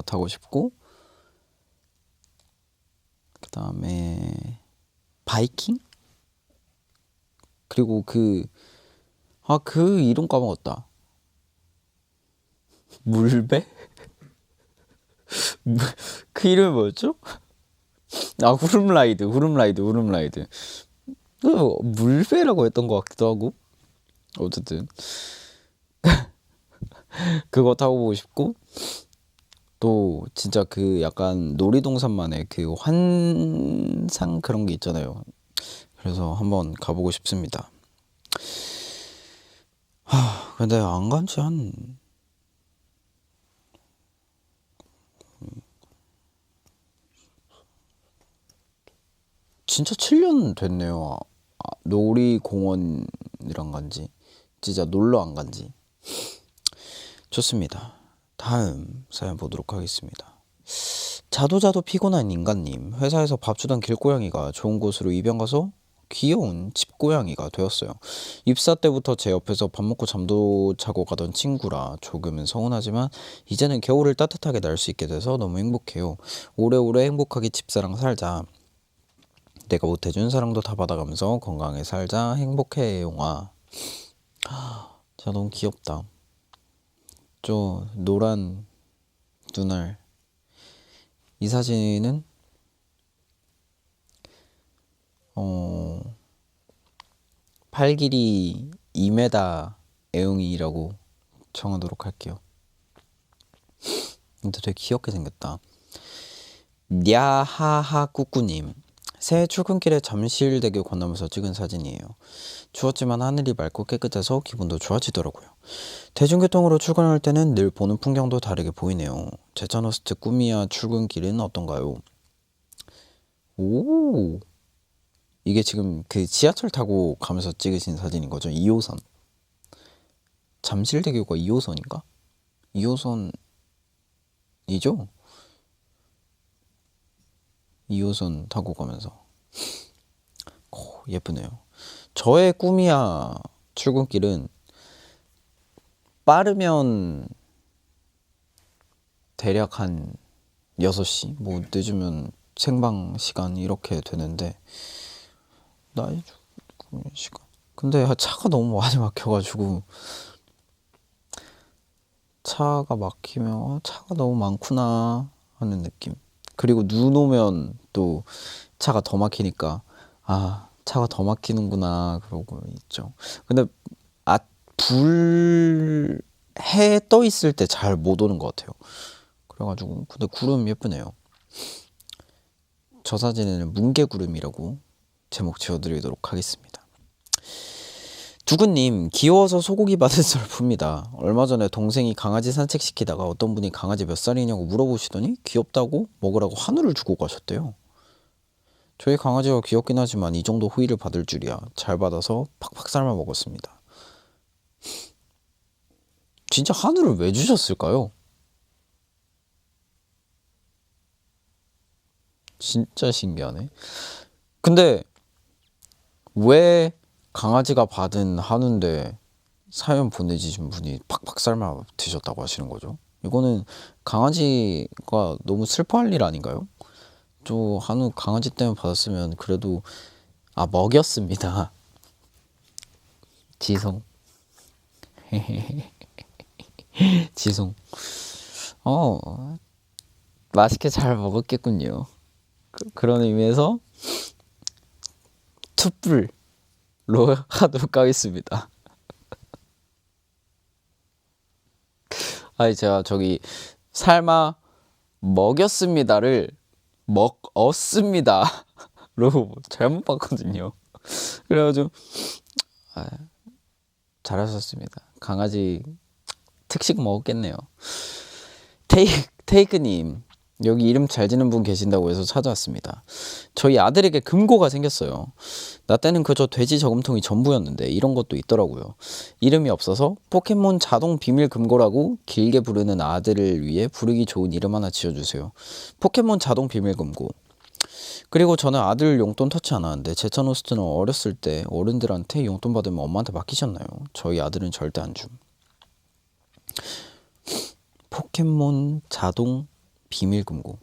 타고 싶고, 그 다음에 바이킹? 그리고 그 이름 까먹었다. 물배? 그 이름이 뭐였죠? 후름라이드. 물배라고 했던 것 같기도 하고. 어쨌든 그거 타고 보고 싶고, 또 진짜 그 약간 놀이동산만의 그 환상 그런 게 있잖아요. 그래서 한번 가보고 싶습니다. 근데 안 간지 진짜 7년 됐네요. 놀이공원이란 간지, 진짜 놀러 안 간지. 좋습니다. 다음 사연 보도록 하겠습니다. 자도 피곤한 인간님. 회사에서 밥 주던 길고양이가 좋은 곳으로 입양 가서 귀여운 집고양이가 되었어요. 입사 때부터 제 옆에서 밥 먹고 잠도 자고 가던 친구라 조금은 서운하지만 이제는 겨울을 따뜻하게 날 수 있게 돼서 너무 행복해요. 오래오래 행복하게 집사랑 살자. 내가 못해준 사랑도 다 받아가면서 건강하게 살자. 행복해 용아. 진짜 너무 귀엽다. 저 노란 눈알. 이 사진은 팔 길이 2m 애용이라고 정하도록 할게요. 근데 되게 귀엽게 생겼다. 냐하하꾸꾸님. 새해 출근길에 잠실대교 건너면서 찍은 사진이에요. 추웠지만 하늘이 맑고 깨끗해서 기분도 좋아지더라고요. 대중교통으로 출근할 때는 늘 보는 풍경도 다르게 보이네요. 제찬호스트 꾸미야 출근길은 어떤가요? 오, 이게 지금 그 지하철 타고 가면서 찍으신 사진인 거죠? 2호선. 잠실대교가 2호선인가? 2호선이죠? 2호선 타고 가면서. 예쁘네요. 저의 꿈이야 출근길은 빠르면 대략 한 6시, 뭐 늦으면 생방 시간 이렇게 되는데, 나의 출근 시간. 근데 차가 너무 많이 막혀가지고, 차가 막히면 차가 너무 많구나 하는 느낌. 그리고 눈 오면 또 차가 더 막히니까 차가 더 막히는구나 그러고 있죠. 근데 해 떠 있을 때 잘 못 오는 것 같아요. 그래가지고 근데 구름 예쁘네요. 저 사진에는 뭉게구름이라고 제목 지어드리도록 하겠습니다. 두근님, 귀여워서 소고기 받은 썰 풉니다. 얼마 전에 동생이 강아지 산책시키다가 어떤 분이 강아지 몇 살이냐고 물어보시더니 귀엽다고 먹으라고 한우를 주고 가셨대요. 저희 강아지가 귀엽긴 하지만 이 정도 호의를 받을 줄이야. 잘 받아서 팍팍 삶아 먹었습니다. 진짜 한우를 왜 주셨을까요? 진짜 신기하네. 근데 왜 강아지가 받은 한우인데 사연 보내주신 분이 팍팍 삶아 드셨다고 하시는 거죠? 이거는 강아지가 너무 슬퍼할 일 아닌가요? 저 한우 강아지 때문에 받았으면 그래도 먹였습니다. 지송. 지송. 맛있게 잘 먹었겠군요. 그런 의미에서 투뿔로 하도록 하겠습니다. 제가 저기 삶아 먹였습니다를 먹었습니다로 잘못 봤거든요. 그래가지고 잘하셨습니다. 강아지 특식 먹었겠네요. 테이크님, 여기 이름 잘 지는 분 계신다고 해서 찾아왔습니다. 저희 아들에게 금고가 생겼어요. 나 때는 그저 돼지 저금통이 전부였는데 이런 것도 있더라고요. 이름이 없어서 포켓몬 자동 비밀 금고라고 길게 부르는 아들을 위해 부르기 좋은 이름 하나 지어주세요. 포켓몬 자동 비밀 금고. 그리고 저는 아들 용돈 터치 안 하는데 제천 호스트는 어렸을 때 어른들한테 용돈 받으면 엄마한테 맡기셨나요? 저희 아들은 절대 안 줌. 포켓몬 자동 비밀 금고.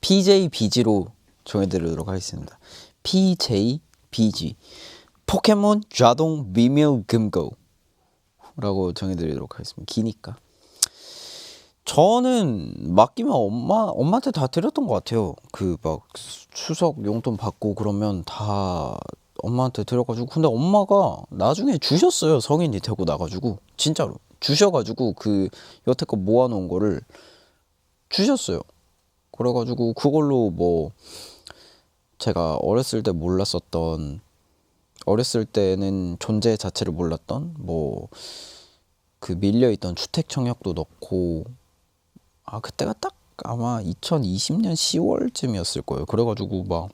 PJBG로 정해드리도록 하겠습니다. PJBG 포켓몬 자동 비밀 금고 라고 정해드리도록 하겠습니다. 기니까. 저는 맡기면 엄마한테 다 드렸던 것 같아요. 그 막 추석 용돈 받고 그러면 다 엄마한테 드려가지고, 근데 엄마가 나중에 주셨어요. 성인이 되고 나가지고 진짜로 주셔가지고 그 여태껏 모아놓은 거를 주셨어요. 그래가지고 그걸로 뭐 제가 어렸을 때 몰랐었던, 어렸을 때는 존재 자체를 몰랐던 뭐 그 밀려있던 주택 청약도 넣고, 그때가 딱 아마 2020년 10월쯤이었을 거예요. 그래가지고 막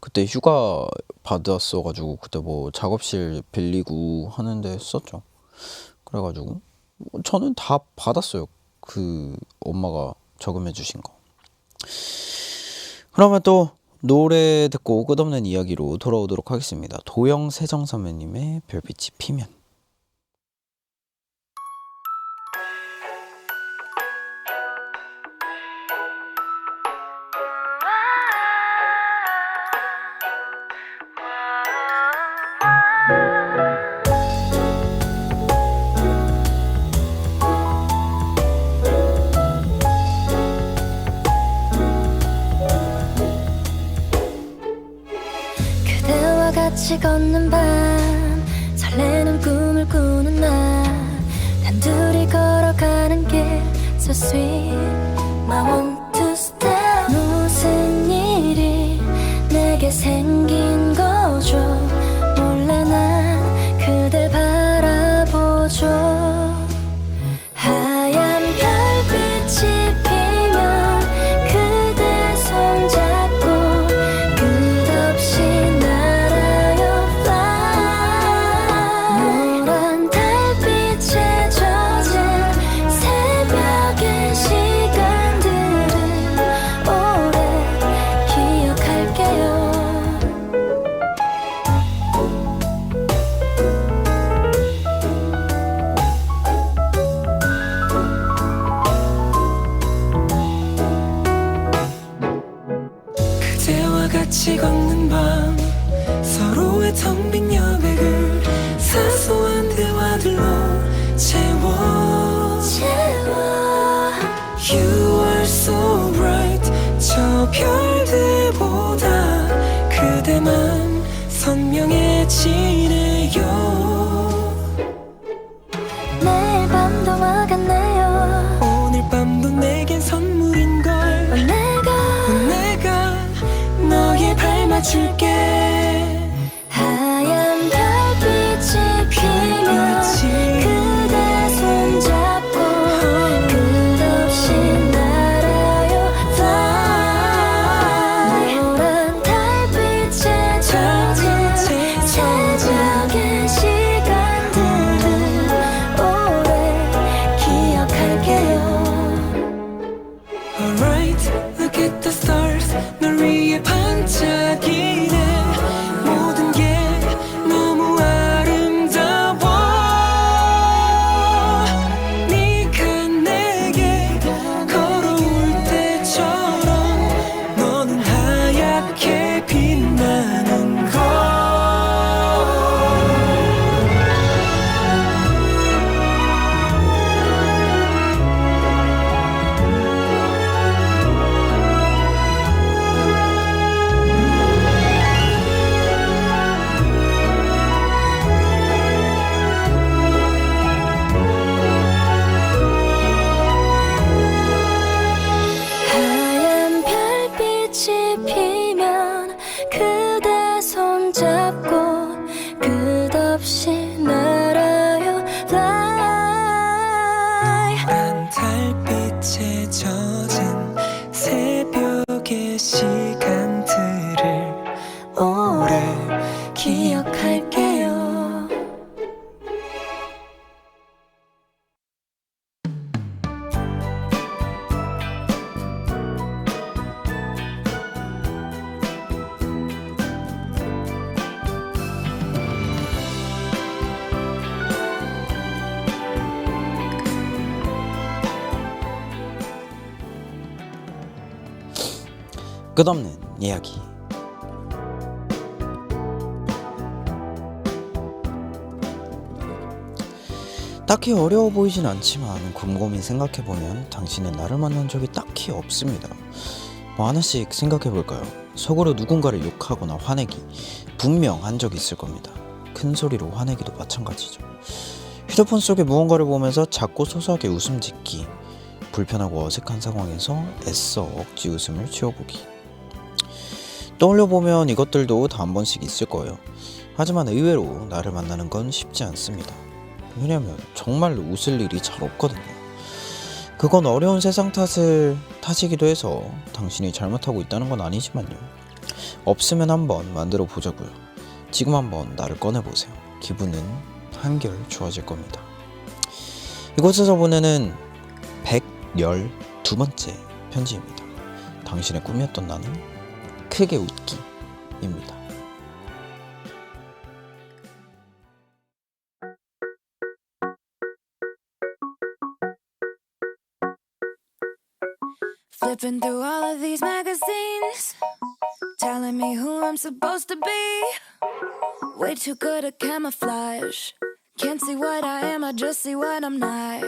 그때 휴가 받았어가지고 그때 뭐 작업실 빌리고 하는데 썼죠. 그래가지고 저는 다 받았어요. 그 엄마가 저금해 주신 거. 그러면 또 노래 듣고 끝없는 이야기로 돌아오도록 하겠습니다. 도영세정 선배님의 별빛이 피면. 그대와 같이 걷는 밤 설레는 꿈을 꾸는 날 단둘이 걸어가는 길 So sweet I want to stay 무슨 일이 내게 생긴 거죠 몰래 난 그댈 바라보죠 하얀 별빛이 피면 그대 손잡고 끝없이 날아요 fly 노란 달빛에 젖은 새벽의 시간들을 오래 기억할게요 그대와 같이 걷는 밤 서로의 텅 빈 여백을 사소한 대화들로 채워 You are so bright 저 별들보다 그대만 선명해지네요 내일 밤도 와갔네요 오늘 밤도 내겐 선물인걸 내가 너에 밟아줄게 하얀 별빛이 피면 그대 손잡고 끝없이 날아요 fly 노란 달빛에 젖은 새벽 끝없는 이야기. 딱히 어려워 보이진 않지만 곰곰이 생각해보면 당신은 나를 만난 적이 딱히 없습니다. 뭐 하나씩 생각해볼까요? 속으로 누군가를 욕하거나 화내기 분명 한 적 있을 겁니다. 큰 소리로 화내기도 마찬가지죠. 휴대폰 속에 무언가를 보면서 작고 소소하게 웃음 짓기, 불편하고 어색한 상황에서 애써 억지 웃음을 지어보기. 떠올려보면 이것들도 다 한 번씩 있을 거예요. 하지만 의외로 나를 만나는 건 쉽지 않습니다. 왜냐면 정말로 웃을 일이 잘 없거든요. 그건 어려운 세상 탓이기도 해서 당신이 잘못하고 있다는 건 아니지만요. 없으면 한번 만들어 보자고요. 지금 한번 나를 꺼내보세요. 기분은 한결 좋아질 겁니다. 이곳에서 보내는 112번째 편지입니다. 당신의 꿈이었던 나는 크게 웃기입니다. Flipping through all of these magazines, telling me who I'm supposed to be. Way too good at camouflage. Can't see what I am, I just see what I'm not.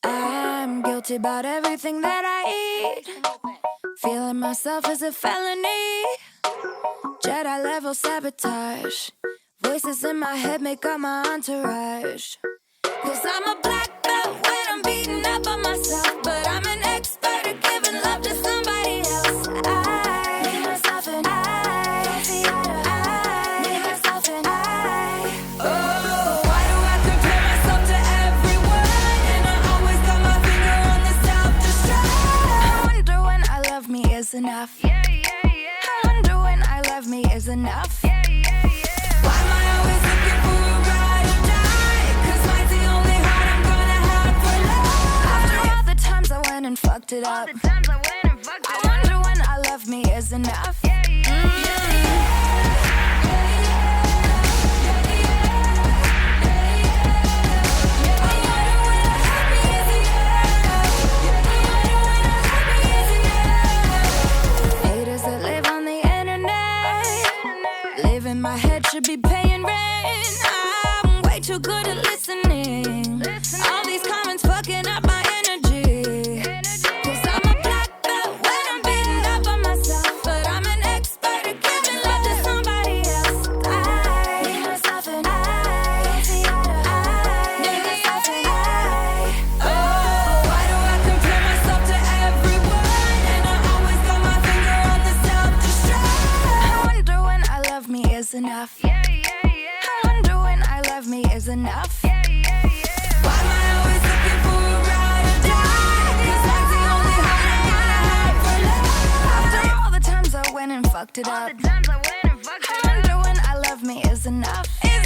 I'm guilty about everything that I eat. Feeling myself is a felony. Jedi level sabotage. Voices in my head make up my entourage. Cause I'm a black belt when I'm beating up on myself. But I'm an expert at giving love to somebody else. I need myself and I see eye to eye. Need myself and I. Oh, why do I compare myself to everyone? And I always got my finger on the self-destruct. I wonder when I love me is enough. I wonder when I love me is enough. Why am I always looking for a ride or die? Cause mine's the only heart I'm gonna have for life. After all the times I went and fucked it up, I wonder when I love me is enough. Haters that live on the internet, live in my head, should be paying rent. I'm way too good at listening. All these comments fucking up my energy. Cause I'm a black belt when I'm beating up on myself. But I'm an expert at giving love to somebody else. I need myself and I see eye to eye. Need myself and I. Oh, why do I compare myself to everyone? And I always got my finger on the self-destruct. I wonder when I love me is enough. I wonder when I love me is enough. Why am I always looking for a ride or die? Cause that's the only heart I'm gonna have for life. After all the times I went and fucked it up, I wonder when I love me is enough. Is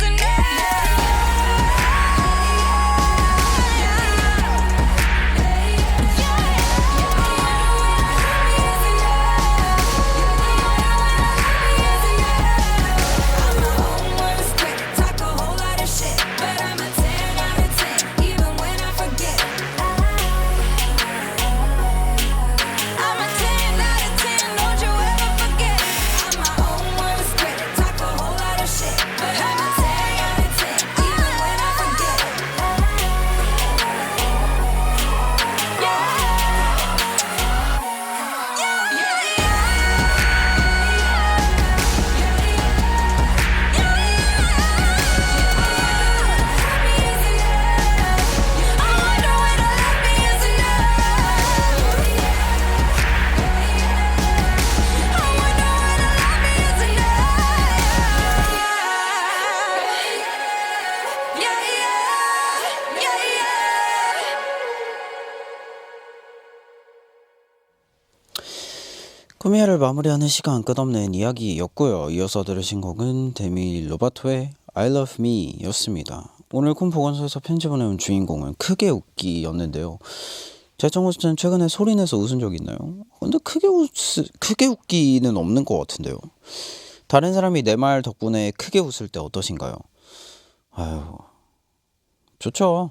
꿈이야를 마무리하는 시간 끝없는 이야기였고요. 이어서 들으신 곡은 데미 로바토의 I Love Me 였습니다. 오늘 꿈 보건소에서 편지 보내온 주인공은 크게 웃기였는데요. 재정호 씨는 최근에 소리내서 웃은 적 있나요? 근데 크게 웃기는 없는 것 같은데요. 다른 사람이 내 말 덕분에 크게 웃을 때 어떠신가요? 아유, 좋죠.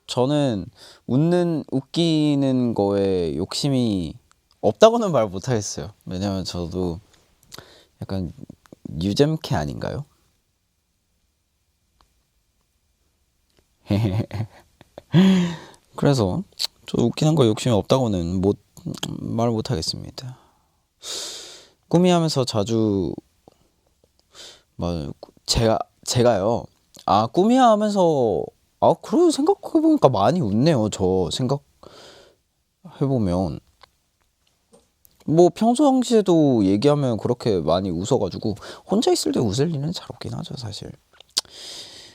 저는 웃기는 거에 욕심이 없다고는 말 못하겠어요. 왜냐면 저도 약간 유잼캐 아닌가요? 그래서 저 웃기는 거 욕심이 없다고는 말 못하겠습니다. 꾸미하면서 자주 제가요. 꾸미하면서 그래도 생각해보니까 많이 웃네요. 저 생각해보면 뭐 평상시에도 얘기하면 그렇게 많이 웃어가지고 혼자 있을 때 웃을 일은 잘 없긴 하죠, 사실.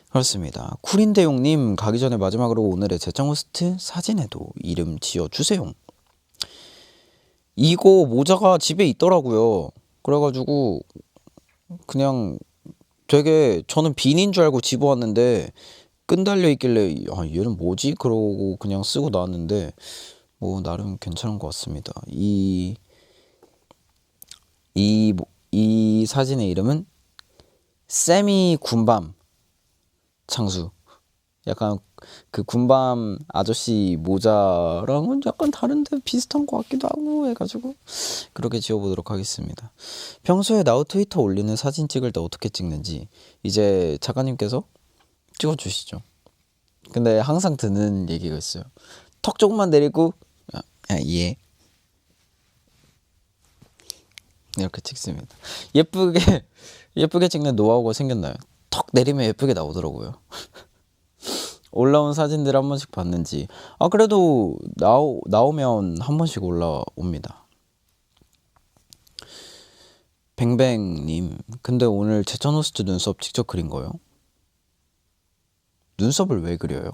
그렇습니다. 쿨인대용님, 가기 전에 마지막으로 오늘의 제짱 호스트 사진에도 이름 지어주세요. 이거 모자가 집에 있더라고요. 그래가지고 그냥 되게 저는 비닌 줄 알고 집어왔는데 끈 달려 있길래 얘는 뭐지? 그러고 그냥 쓰고 나왔는데 뭐 나름 괜찮은 것 같습니다. 이 사진의 이름은 세미 군밤 창수. 약간 그 군밤 아저씨 모자랑은 약간 다른데 비슷한 것 같기도 하고 해가지고 그렇게 지어보도록 하겠습니다. 평소에 나우 트위터 올리는 사진 찍을 때 어떻게 찍는지 이제 작가님께서 찍어주시죠. 근데 항상 드는 얘기가 있어요. 턱 조금만 내리고 예 이렇게 찍습니다. 예쁘게 찍는 노하우가 생겼나요? 턱 내리면 예쁘게 나오더라고요. 올라온 사진들 한 번씩 봤는지 그래도 나오면 한 번씩 올라옵니다. 뱅뱅님, 근데 오늘 제천 호스트 눈썹 직접 그린 거예요? 눈썹을 왜 그려요?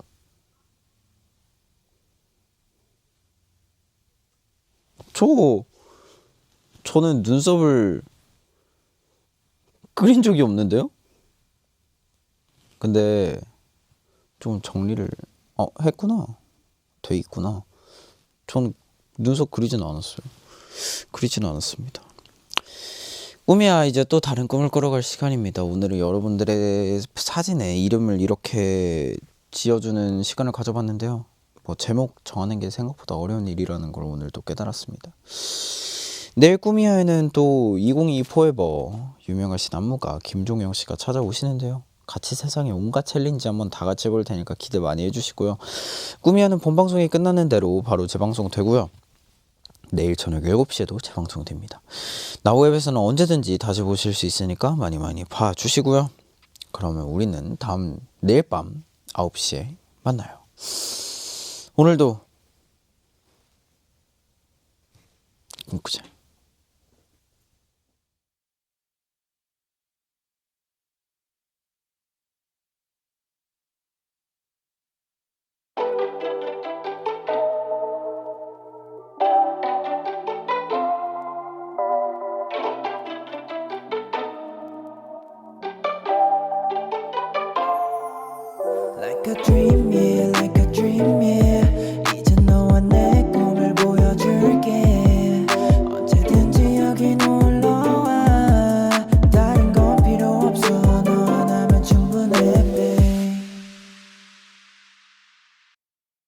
저는 눈썹을 그린 적이 없는데요? 근데 좀 정리를 했구나. 돼 있구나. 전 눈썹 그리진 않았습니다. 꿈이야, 이제 또 다른 꿈을 꾸러갈 시간입니다. 오늘은 여러분들의 사진에 이름을 이렇게 지어주는 시간을 가져봤는데요. 뭐 제목 정하는 게 생각보다 어려운 일이라는 걸 오늘 또 깨달았습니다. 내일 꿈이야에는 또 2022 포에버 유명하신 안무가 김종영 씨가 찾아오시는데요. 같이 세상의 온갖 챌린지 한번 다 같이 해볼 테니까 기대 많이 해주시고요. 꿈이야는 본방송이 끝나는 대로 바로 재방송 되고요. 내일 저녁 7시에도 재방송 됩니다. 나우웹에서는 언제든지 다시 보실 수 있으니까 많이 봐주시고요. 그러면 우리는 내일 밤 9시에 만나요. 오늘도 꿈꾸자. Like a dream, yeah.